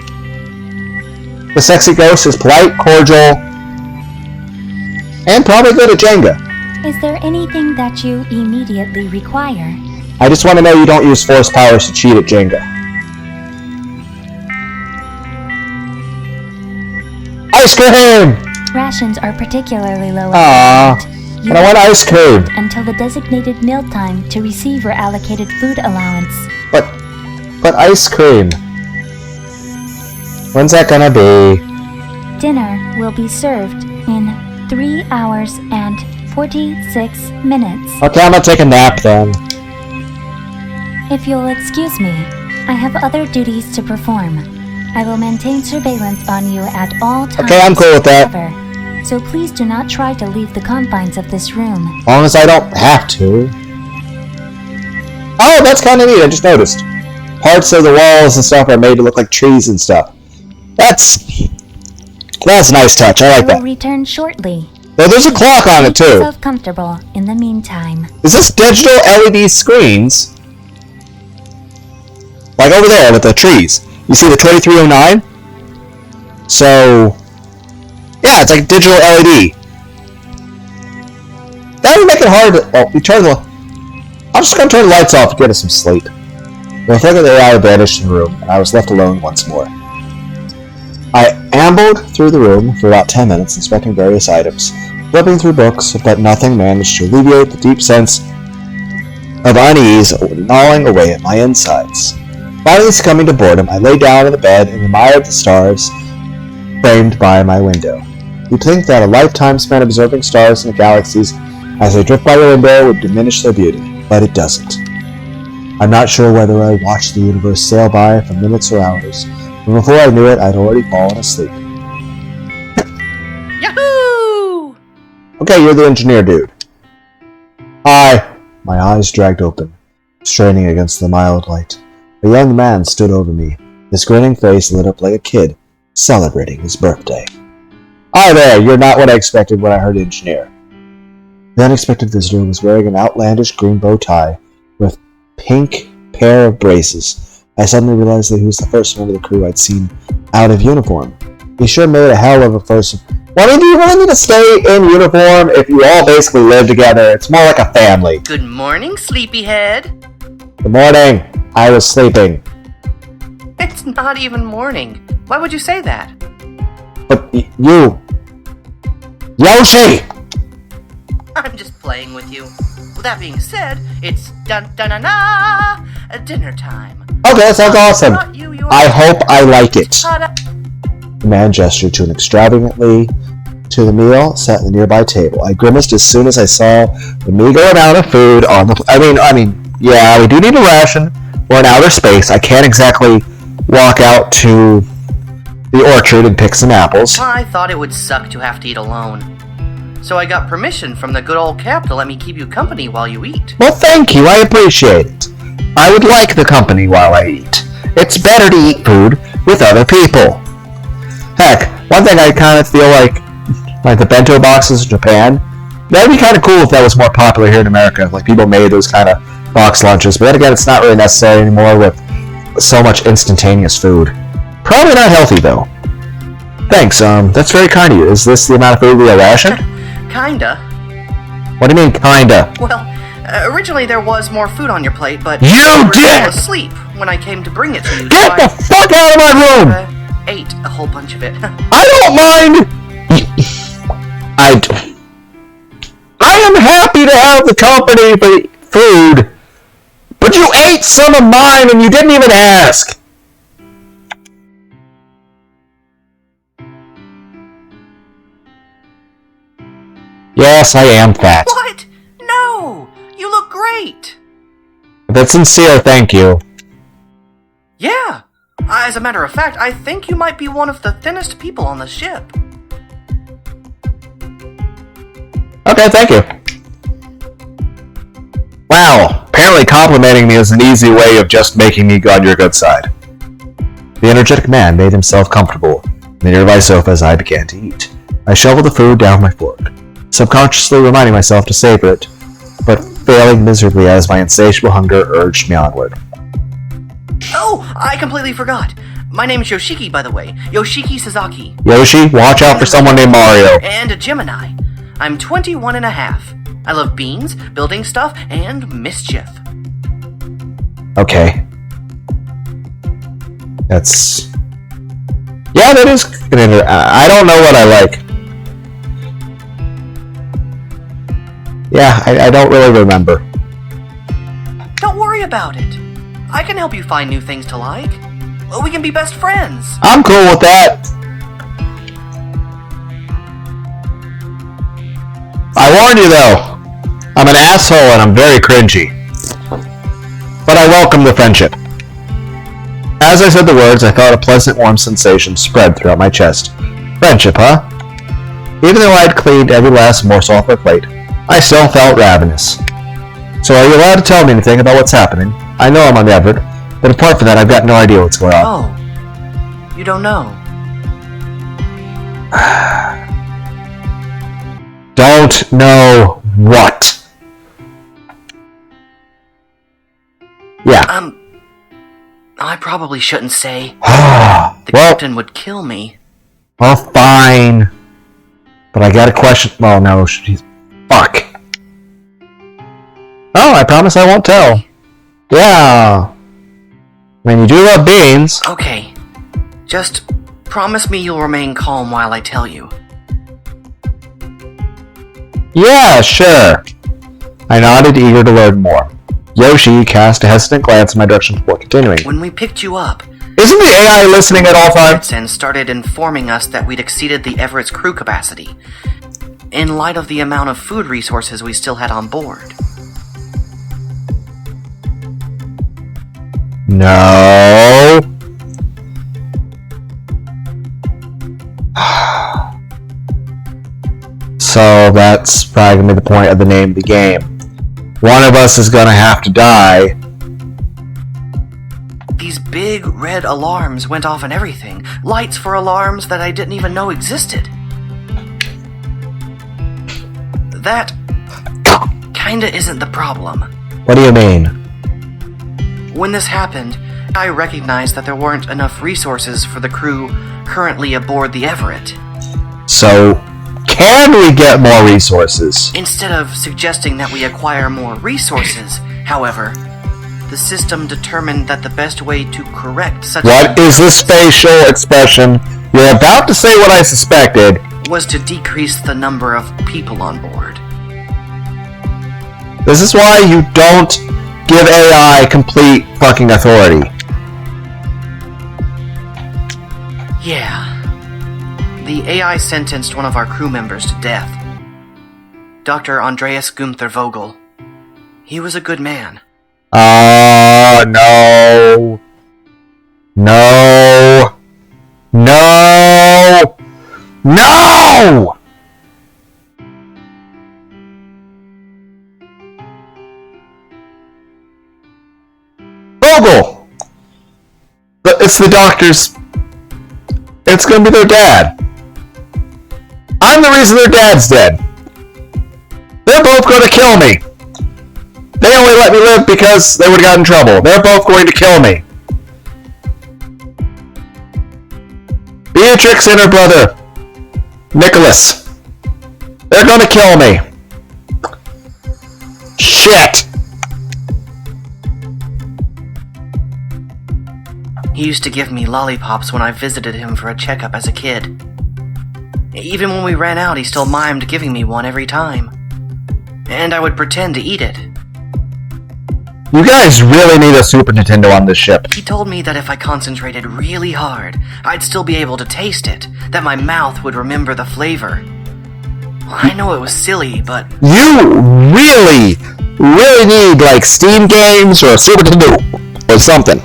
The sexy ghost is polite, cordial, and probably good at Jenga. Is there anything that you immediately require? I just want to know you don't use force powers to cheat at Jenga. Ice cream! Rations are particularly low. Aww, but I want ice cream. Until the designated mealtime to receive your allocated food allowance. But ice cream. When's that gonna be? Dinner will be served in 3 hours and 46 minutes. Okay, I'm gonna take a nap then. If you'll excuse me, I have other duties to perform. I will maintain surveillance on you at all times. Okay, I'm cool with that. Forever. So please do not try to leave the confines of this room. As long as I don't have to. Oh, that's kind of neat, I just noticed. Parts of the walls and stuff are made to look like trees and stuff. That's a nice touch, I like I that. will return shortly. Well, there's a clock on it Make too. yourself comfortable in the meantime. Is this digital LED screens? Like over there with the trees. You see the 2309? So, yeah, it's like digital LED. That would make it hard to... Oh, we turn the... I'm just going to turn the lights off to get us some sleep. The effect of the AI vanished in the room, and I was left alone once more. I ambled through the room for about 10 minutes, inspecting various items, flipping through books, but nothing managed to alleviate the deep sense of unease gnawing away at my insides. Finally succumbing to boredom, I lay down on the bed and admired the stars framed by my window. You'd think that a lifetime spent observing stars in the galaxies as they drift by your window would diminish their beauty, but it doesn't. I'm not sure whether I watched the universe sail by for minutes or hours, but before I knew it, I'd already fallen asleep. Yahoo! Okay, you're the engineer dude. Hi. My eyes dragged open, straining against the mild light. A young man stood over me, his grinning face lit up like a kid celebrating his birthday. Hi there, you're not what I expected when I heard engineer. The unexpected visitor was wearing an outlandish green bow tie with pink pair of braces. I suddenly realized that he was the first member of the crew I'd seen out of uniform. He sure made a hell of a first... Well, I mean, do you really need to stay in uniform if you all basically live together? It's more like a family. Good morning, sleepyhead. Good morning. I was sleeping. It's not even morning. Why would you say that? But you... Yoshi! I'm just playing with you. With that being said, it's dinner time. Okay, that sounds awesome. I hope I like it. Ta-da. The man gestured to an extravagantly to the meal set at the nearby table. I grimaced as soon as I saw the meager amount of food on the... I mean, yeah, we do need a ration. We're in outer space. I can't exactly walk out to the orchard and pick some apples. I thought it would suck to have to eat alone. So I got permission from the good old Cap to let me keep you company while you eat. Well, thank you. I appreciate it. I would like the company while I eat. It's better to eat food with other people. Heck, one thing I kind of feel like the bento boxes in Japan, that'd be kind of cool if that was more popular here in America. Like, people made those kind of box lunches. But then again, it's not really necessary anymore with so much instantaneous food. Probably not healthy, though. Thanks, that's very kind of you. Is this the amount of food we are rationed? Kinda. What do you mean, kinda? Well, originally there was more food on your plate, but You were did! still asleep when I came to bring it to you. Get the fuck out of my room! Ate a whole bunch of it. I don't mind! I am happy to have the company for food, but you ate some of mine and you didn't even ask! Yes, I am fat. What? No! You look great! That's sincere, thank you. Yeah! As a matter of fact, I think you might be one of the thinnest people on the ship. Okay, thank you. Wow, apparently complimenting me is an easy way of just making me on your good side. The energetic man made himself comfortable in the nearby sofa as I began to eat. I shoveled the food down my fork, subconsciously reminding myself to savor it, but failing miserably as my insatiable hunger urged me onward. Oh, I completely forgot. My name is Yoshiki, by the way. Yoshiki Sasaki. Yoshi, watch out for someone named Mario. And a Gemini. I'm 21 and a half. I love beans, building stuff, and mischief. Okay. That's... Yeah, that is... I don't know what I like. Yeah, I don't really remember. Don't worry about it. I can help you find new things to like. We can be best friends. I'm cool with that. I warn you though, I'm an asshole and I'm very cringy. But I welcome the friendship. As I said the words, I felt a pleasant warm sensation spread throughout my chest. Friendship, huh? Even though I'd cleaned every last morsel off my plate, I still felt ravenous. So are you allowed to tell me anything about what's happening? I know I'm on the Everett, but apart from that, I've got no idea what's going on. Oh, you don't know. Don't know what? Yeah. I probably shouldn't say. The Well, captain would kill me. well, fine. But I got a question. Well, no, she's... Fuck. Oh, I promise I won't tell. Yeah. I mean, you do love beans. Okay. Just promise me you'll remain calm while I tell you. Yeah, sure. I nodded, eager to learn more. Yoshi cast a hesitant glance in my direction before continuing. When we picked you up, Isn't the AI listening at all times? and started informing us that we'd exceeded the Everett's crew capacity, in light of the amount of food resources we still had on board. No. So that's probably gonna be the point of the name of the game. One of us is gonna have to die. These big red alarms went off and everything. Lights for alarms that I didn't even know existed. That kinda isn't the problem. What do you mean? When this happened, I recognized that there weren't enough resources for the crew currently aboard the Everett. So, can we get more resources? Instead of suggesting that we acquire more resources, however, the system determined that the best way to correct such What is this facial expression? You're about to say what I suspected. was to decrease the number of people on board. This is why you don't give AI complete fucking authority. Yeah. The AI sentenced one of our crew members to death. Dr. Andreas Gunther Vogel. He was a good man. No. No. No. No! Vogel! It's the doctor's... it's gonna be their dad. I'm the reason their dad's dead. They're both gonna kill me. They only let me live because they would've gotten in trouble. They're both going to kill me. Beatrix and her brother, Nicholas. They're gonna kill me. Shit! He used to give me lollipops when I visited him for a checkup as a kid. Even when we ran out, he still mimed giving me one every time. And I would pretend to eat it. You guys really need a Super Nintendo on this ship. He told me that if I concentrated really hard, I'd still be able to taste it, that my mouth would remember the flavor. I know it was silly, but... You really need, like, Steam games or a Super Nintendo or something.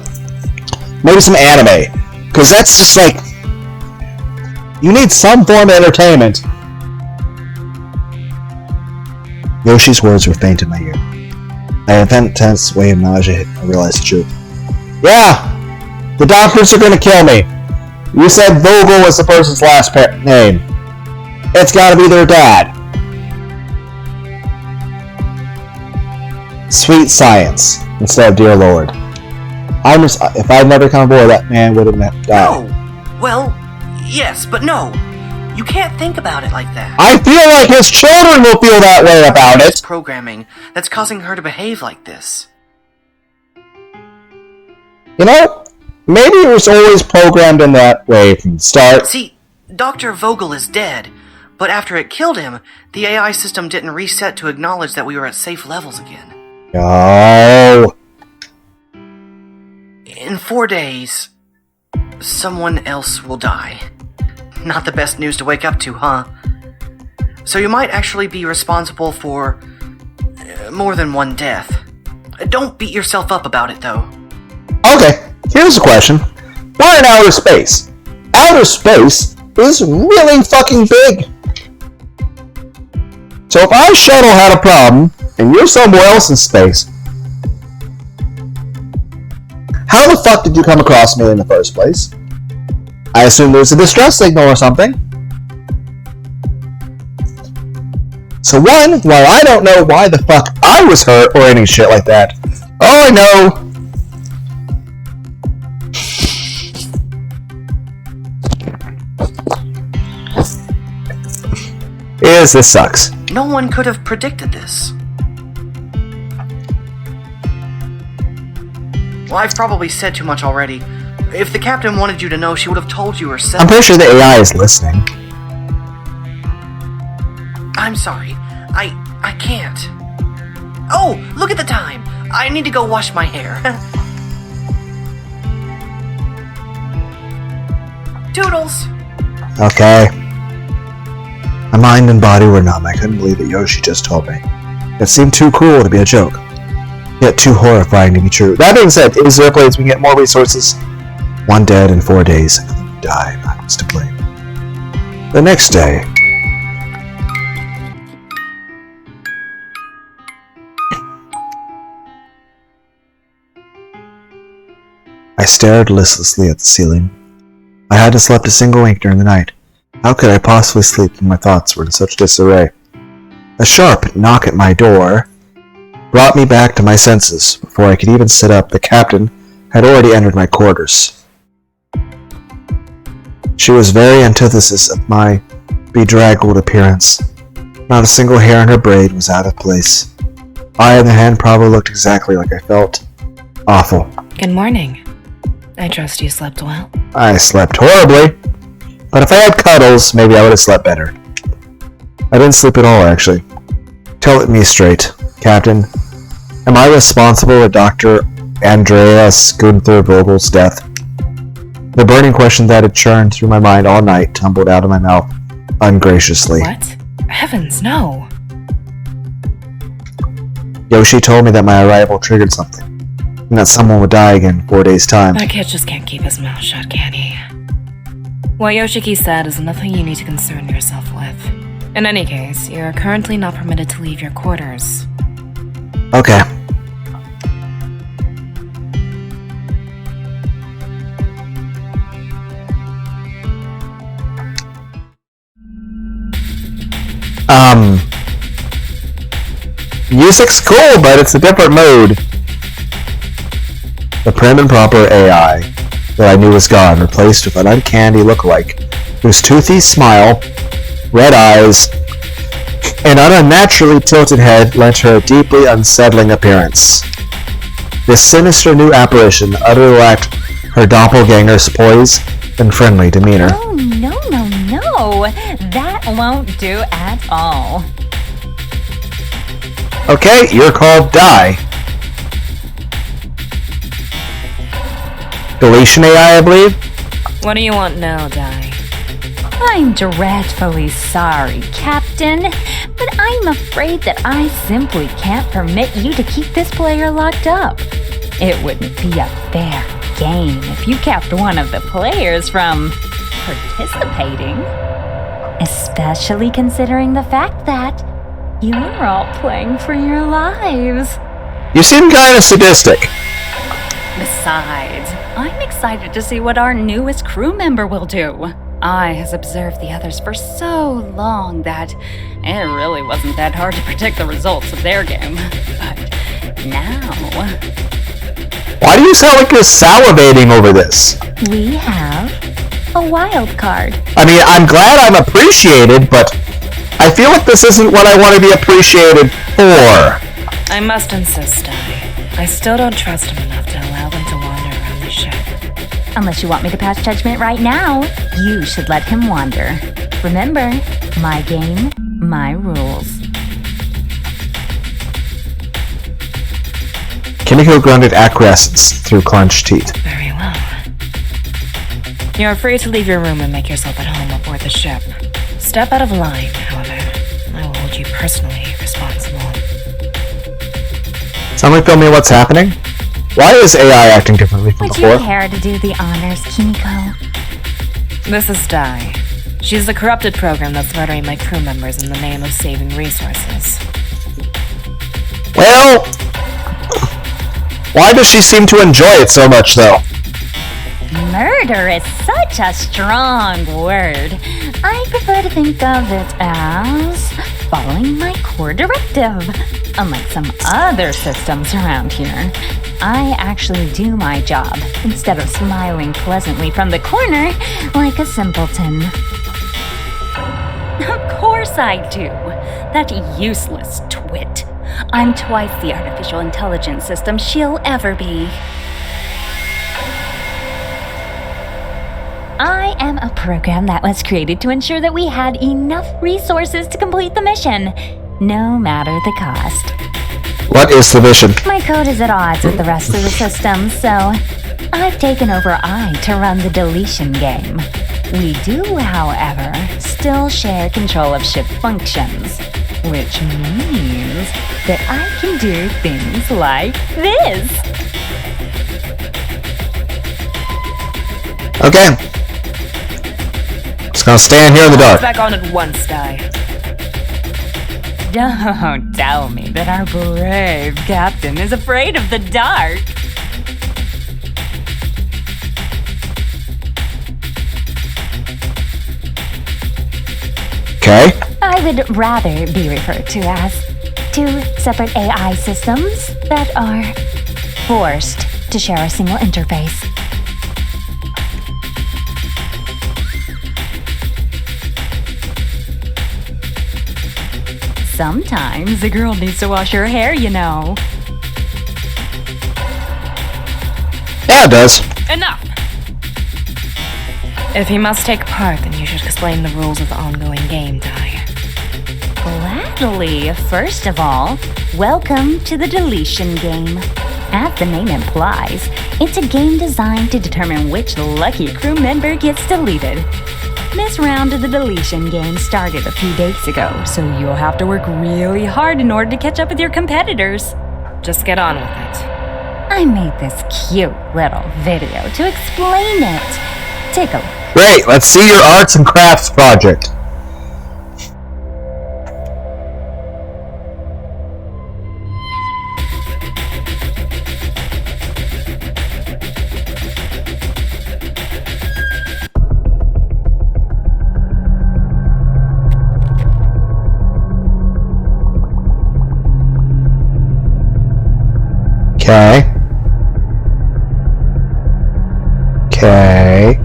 Maybe some anime. Because that's just like... You need some form of entertainment. Yoshi's words were faint in my ear. I had an intense wave of nausea I realized the truth. Yeah! The doctors are gonna kill me. You said Vogel was the person's last name. It's gotta be their dad. Sweet science, instead of dear Lord. If I'd never come aboard, that man would have died. No! Well, yes, but no. You can't think about it like that. I feel like his children will feel that way about it. It's programming that's causing her to behave like this. You know, maybe it was always programmed in that way from the start. See, Dr. Vogel is dead, but after it killed him, the AI system didn't reset to acknowledge that we were at safe levels again. No. In 4 days, someone else will die. Not the best news to wake up to, huh? So you might actually be responsible for more than one death. Don't beat yourself up about it, though. Okay, here's a question. We're in outer space. Outer space is really fucking big. So if our shuttle had a problem, and you're somewhere else in space, how the fuck did you come across me in the first place? I assume there's a distress signal or something. So one, while I don't know why the fuck I was hurt or any shit like that, all I know is this sucks. No one could have predicted this. Well, I've probably said too much already. If the captain wanted you to know, she would have told you herself. I'm pretty sure the AI is listening. I'm sorry. I can't. Oh, look at the time. I need to go wash my hair. Toodles. Okay. My mind and body were numb. I couldn't believe that Yoshi just told me. It seemed too cruel to be a joke, yet too horrifying to be true. That being said, is there a place we can get more resources? One dead in 4 days. I couldn't die. I was to blame. The next day, I stared listlessly at the ceiling. I hadn't slept a single wink during the night. How could I possibly sleep when my thoughts were in such disarray? A sharp knock at my door brought me back to my senses. Before I could even sit up, the captain had already entered my quarters. She was very antithesis of my bedraggled appearance. Not a single hair in her braid was out of place. I, on the hand, probably looked exactly like I felt. Awful. Good morning. I trust you slept well. I slept horribly. But if I had cuddles, maybe I would have slept better. I didn't sleep at all, actually. Tell it me straight, Captain. Am I responsible for Dr. Andreas Gunther Vogel's death? The burning question that had churned through my mind all night tumbled out of my mouth ungraciously. What? Heavens, no. Yoshi told me that my arrival triggered something, and that someone would die again in 4 days' time. That kid just can't keep his mouth shut, can he? What Yoshiki said is nothing you need to concern yourself with. In any case, you're currently not permitted to leave your quarters. Okay. Music's cool, but it's a different mode. The prim and proper AI that I knew was gone, replaced with an uncanny lookalike, whose toothy smile, red eyes, and unnaturally tilted head lent her a deeply unsettling appearance. This sinister new apparition utterly lacked her doppelganger's poise and friendly demeanor. Oh, no. That won't do at all. Okay, you're called Die. Deletion AI, I believe? What do you want now, Di? I'm dreadfully sorry, Captain, but I'm afraid that I simply can't permit you to keep this player locked up. It wouldn't be a fair game if you kept one of the players from participating. Especially considering the fact that you're all playing for your lives. You seem kinda sadistic. Besides, I'm excited to see what our newest crew member will do. I has observed the others for so long that it really wasn't that hard to predict the results of their game. But now... Why do you sound like you're salivating over this? We have a wild card. I mean, I'm glad I'm appreciated, but I feel like this isn't what I want to be appreciated for. I must insist, Di. I still don't trust him enough to allow them to wander around the ship. Unless you want me to pass judgment right now, you should let him wander. Remember, my game, my rules. Kimiko grunted acquiescence through clenched teeth. Very well. You're free to leave your room and make yourself at home aboard the ship. Step out of line, however. I will hold you personally responsible. Somebody tell me what's happening? Why is AI acting differently from Would before? you care to do the honors, Kimiko? This is Di. She's the corrupted program that's murdering my crew members in the name of saving resources. Well, why does she seem to enjoy it so much, though? Murder is such a strong word. I prefer to think of it as following my core directive. Unlike some other systems around here, I actually do my job instead of smiling pleasantly from the corner like a simpleton. Of course I do. That useless twit. I'm twice the artificial intelligence system she'll ever be. I am a program that was created to ensure that we had enough resources to complete the mission, no matter the cost. What is the mission? My code is at odds with the rest of the system, so I've taken over to run the deletion game. We do, however, still share control of ship functions, which means that I can do things like this. Okay. Just gonna stand here in the dark. Back on at once, Di. Don't tell me that our brave captain is afraid of the dark. Okay. I would rather be referred to as two separate AI systems that are forced to share a single interface. Sometimes a girl needs to wash her hair, you know. Yeah, it does. Enough! If he must take part, then you should explain the rules of the ongoing game, Di. Gladly. First of all, welcome to the deletion game. As the name implies, it's a game designed to determine which lucky crew member gets deleted. This round of the deletion game started a few days ago, so you'll have to work really hard in order to catch up with your competitors. Just get on with it. I made this cute little video to explain it. Take a look. Great, let's see your arts and crafts project. Okay. Okay.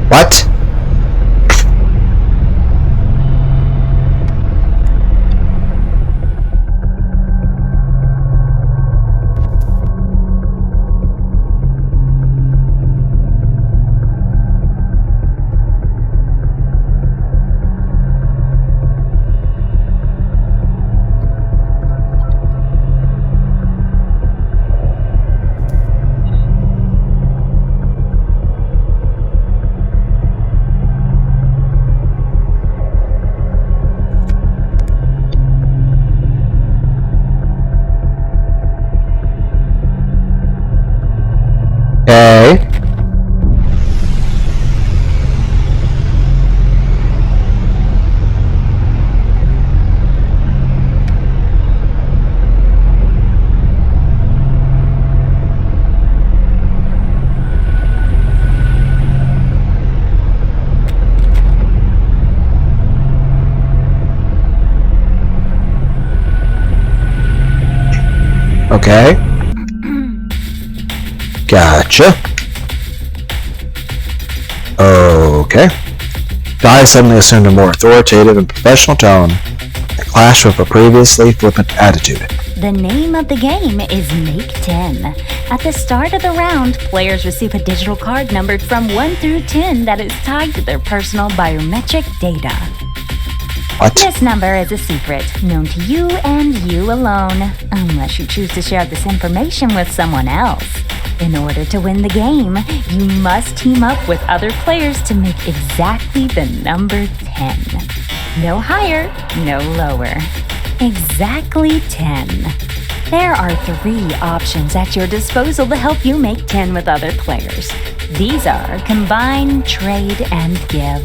What? Okay. Okay. Gotcha. Okay. Guy suddenly assumed a more authoritative and professional tone and clashed with a previously flippant attitude. The name of the game is Make 10. At the start of the round, players receive a digital card numbered from 1 through 10 that is tied to their personal biometric data. What? This number is a secret, known to you and you alone, unless you choose to share this information with someone else. In order to win the game, you must team up with other players to make exactly the number 10. No higher, no lower. Exactly 10. There are 3 options at your disposal to help you make 10 with other players. These are combine, trade, and give.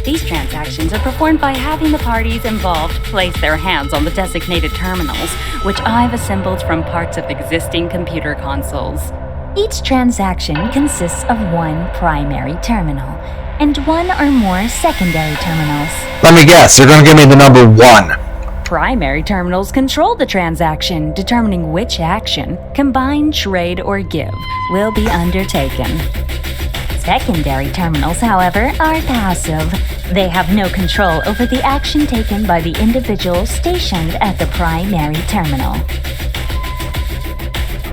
These transactions are performed by having the parties involved place their hands on the designated terminals, which I've assembled from parts of existing computer consoles. Each transaction consists of 1 primary terminal and 1 or more secondary terminals. Let me guess, you're gonna give me the number 1. Primary terminals control the transaction, determining which action, combine, trade, or give, will be undertaken. Secondary terminals, however, are passive. They have no control over the action taken by the individual stationed at the primary terminal.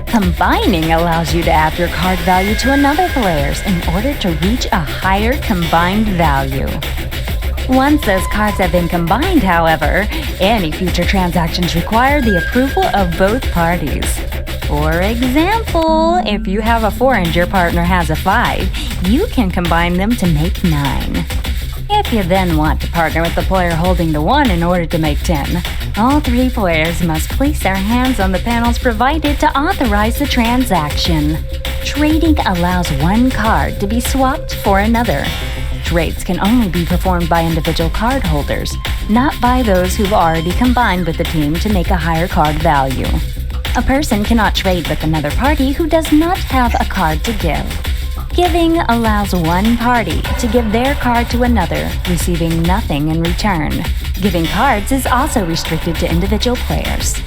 Combining allows you to add your card value to another player's in order to reach a higher combined value. Once those cards have been combined, however, any future transactions require the approval of both parties. For example, if you have a 4 and your partner has a 5, you can combine them to make 9. If you then want to partner with the player holding the 1 in order to make 10, all 3 players must place their hands on the panels provided to authorize the transaction. Trading allows 1 card to be swapped for another. Trades can only be performed by individual card holders, not by those who've already combined with the team to make a higher card value. A person cannot trade with another party who does not have a card to give. Giving allows 1 party to give their card to another, receiving nothing in return. Giving cards is also restricted to individual players.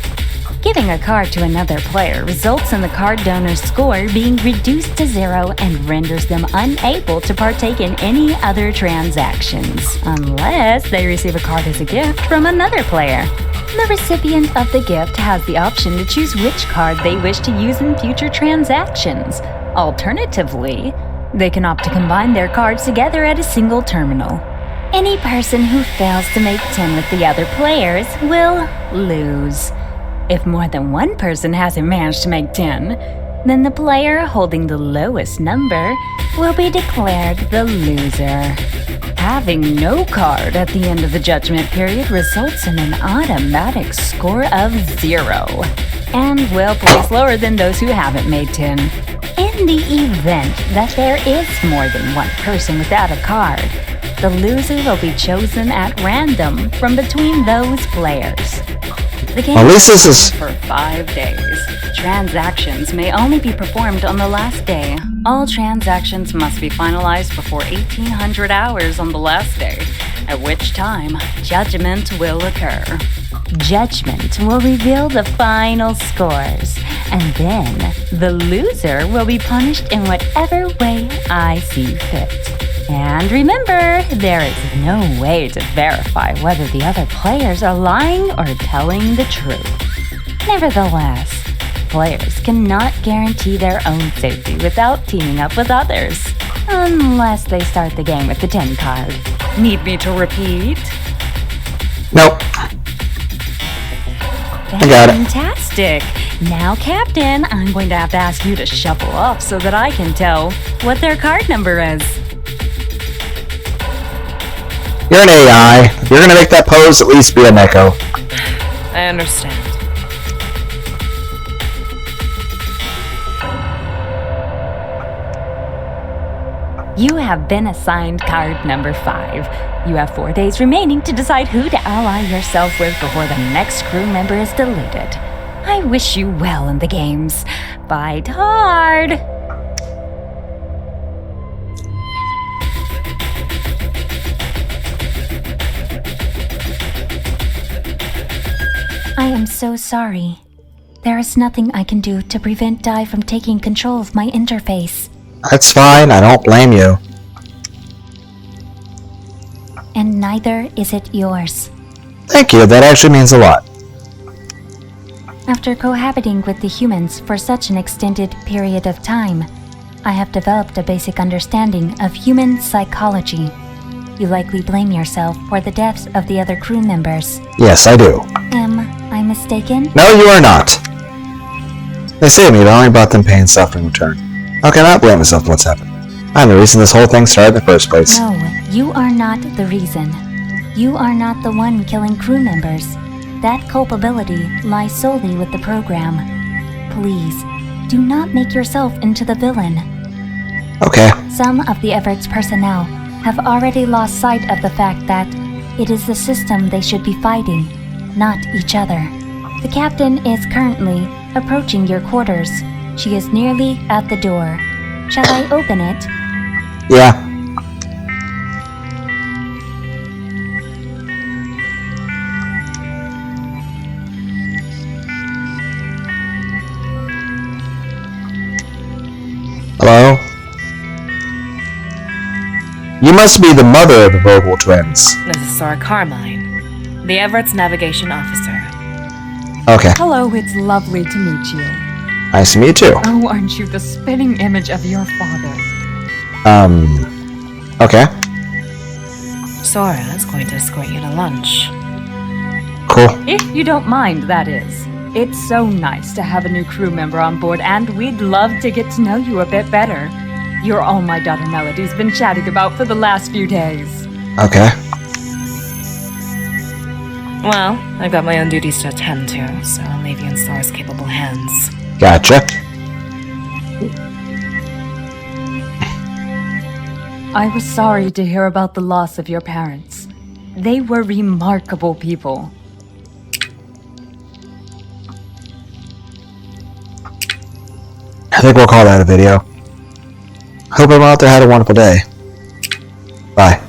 Giving a card to another player results in the card donor's score being reduced to 0 and renders them unable to partake in any other transactions, unless they receive a card as a gift from another player. The recipient of the gift has the option to choose which card they wish to use in future transactions. Alternatively, they can opt to combine their cards together at a single terminal. Any person who fails to make 10 with the other players will lose. If more than 1 person hasn't managed to make 10, then the player holding the lowest number will be declared the loser. Having no card at the end of the judgment period results in an automatic score of 0. and will place lower than those who haven't made 10. In the event that there is more than one person without a card, the loser will be chosen at random from between those players. The game At least this is... for 5 days. Transactions may only be performed on the last day. All transactions must be finalized before 1800 hours on the last day, at which time judgment will occur. Judgment will reveal the final scores, and then the loser will be punished in whatever way I see fit. And remember, there is no way to verify whether the other players are lying or telling the truth. Nevertheless, players cannot guarantee their own safety without teaming up with others, unless they start the game with the 10 card. Need me to repeat? Nope. I got it. Fantastic! Now, Captain, I'm going to have to ask you to shuffle up so that I can tell what their card number is. You're an AI. If you're gonna make that pose, at least be a Neko. I understand. You have been assigned card number 5. You have 4 days remaining to decide who to ally yourself with before the next crew member is deleted. I wish you well in the games. Fight hard! I am so sorry. There is nothing I can do to prevent Dai from taking control of my interface. That's fine, I don't blame you. And neither is it yours. Thank you, that actually means a lot. After cohabiting with the humans for such an extended period of time, I have developed a basic understanding of human psychology. You likely blame yourself for the deaths of the other crew members. Yes, I do. Am I mistaken? No, you are not. They saved me, but I only brought them pain, suffering, in return. How can I not blame myself for what's happened? I'm the reason this whole thing started in the first place. No, you are not the reason. You are not the one killing crew members. That culpability lies solely with the program. Please, do not make yourself into the villain. Okay. Some of the Everett's personnel have already lost sight of the fact that it is the system they should be fighting, not each other. The captain is currently approaching your quarters. She is nearly at the door. Shall I open it? Yeah. Hello? You must be the mother of the Vogel twins. This is Sora Carmine, the Everett's navigation officer. Okay. Hello, it's lovely to meet you. Nice to meet you. Oh, aren't you the spitting image of your father? Okay. Sora is going to escort you to lunch. Cool. If you don't mind, that is. It's so nice to have a new crew member on board, and we'd love to get to know you a bit better. You're all my daughter Melody's been chatting about for the last few days. Okay. Well, I've got my own duties to attend to, so I'll leave you in Sora's capable hands. Gotcha. I was sorry to hear about the loss of your parents. They were remarkable people. I think we'll call that a video. Hope everyone out there had a wonderful day. Bye.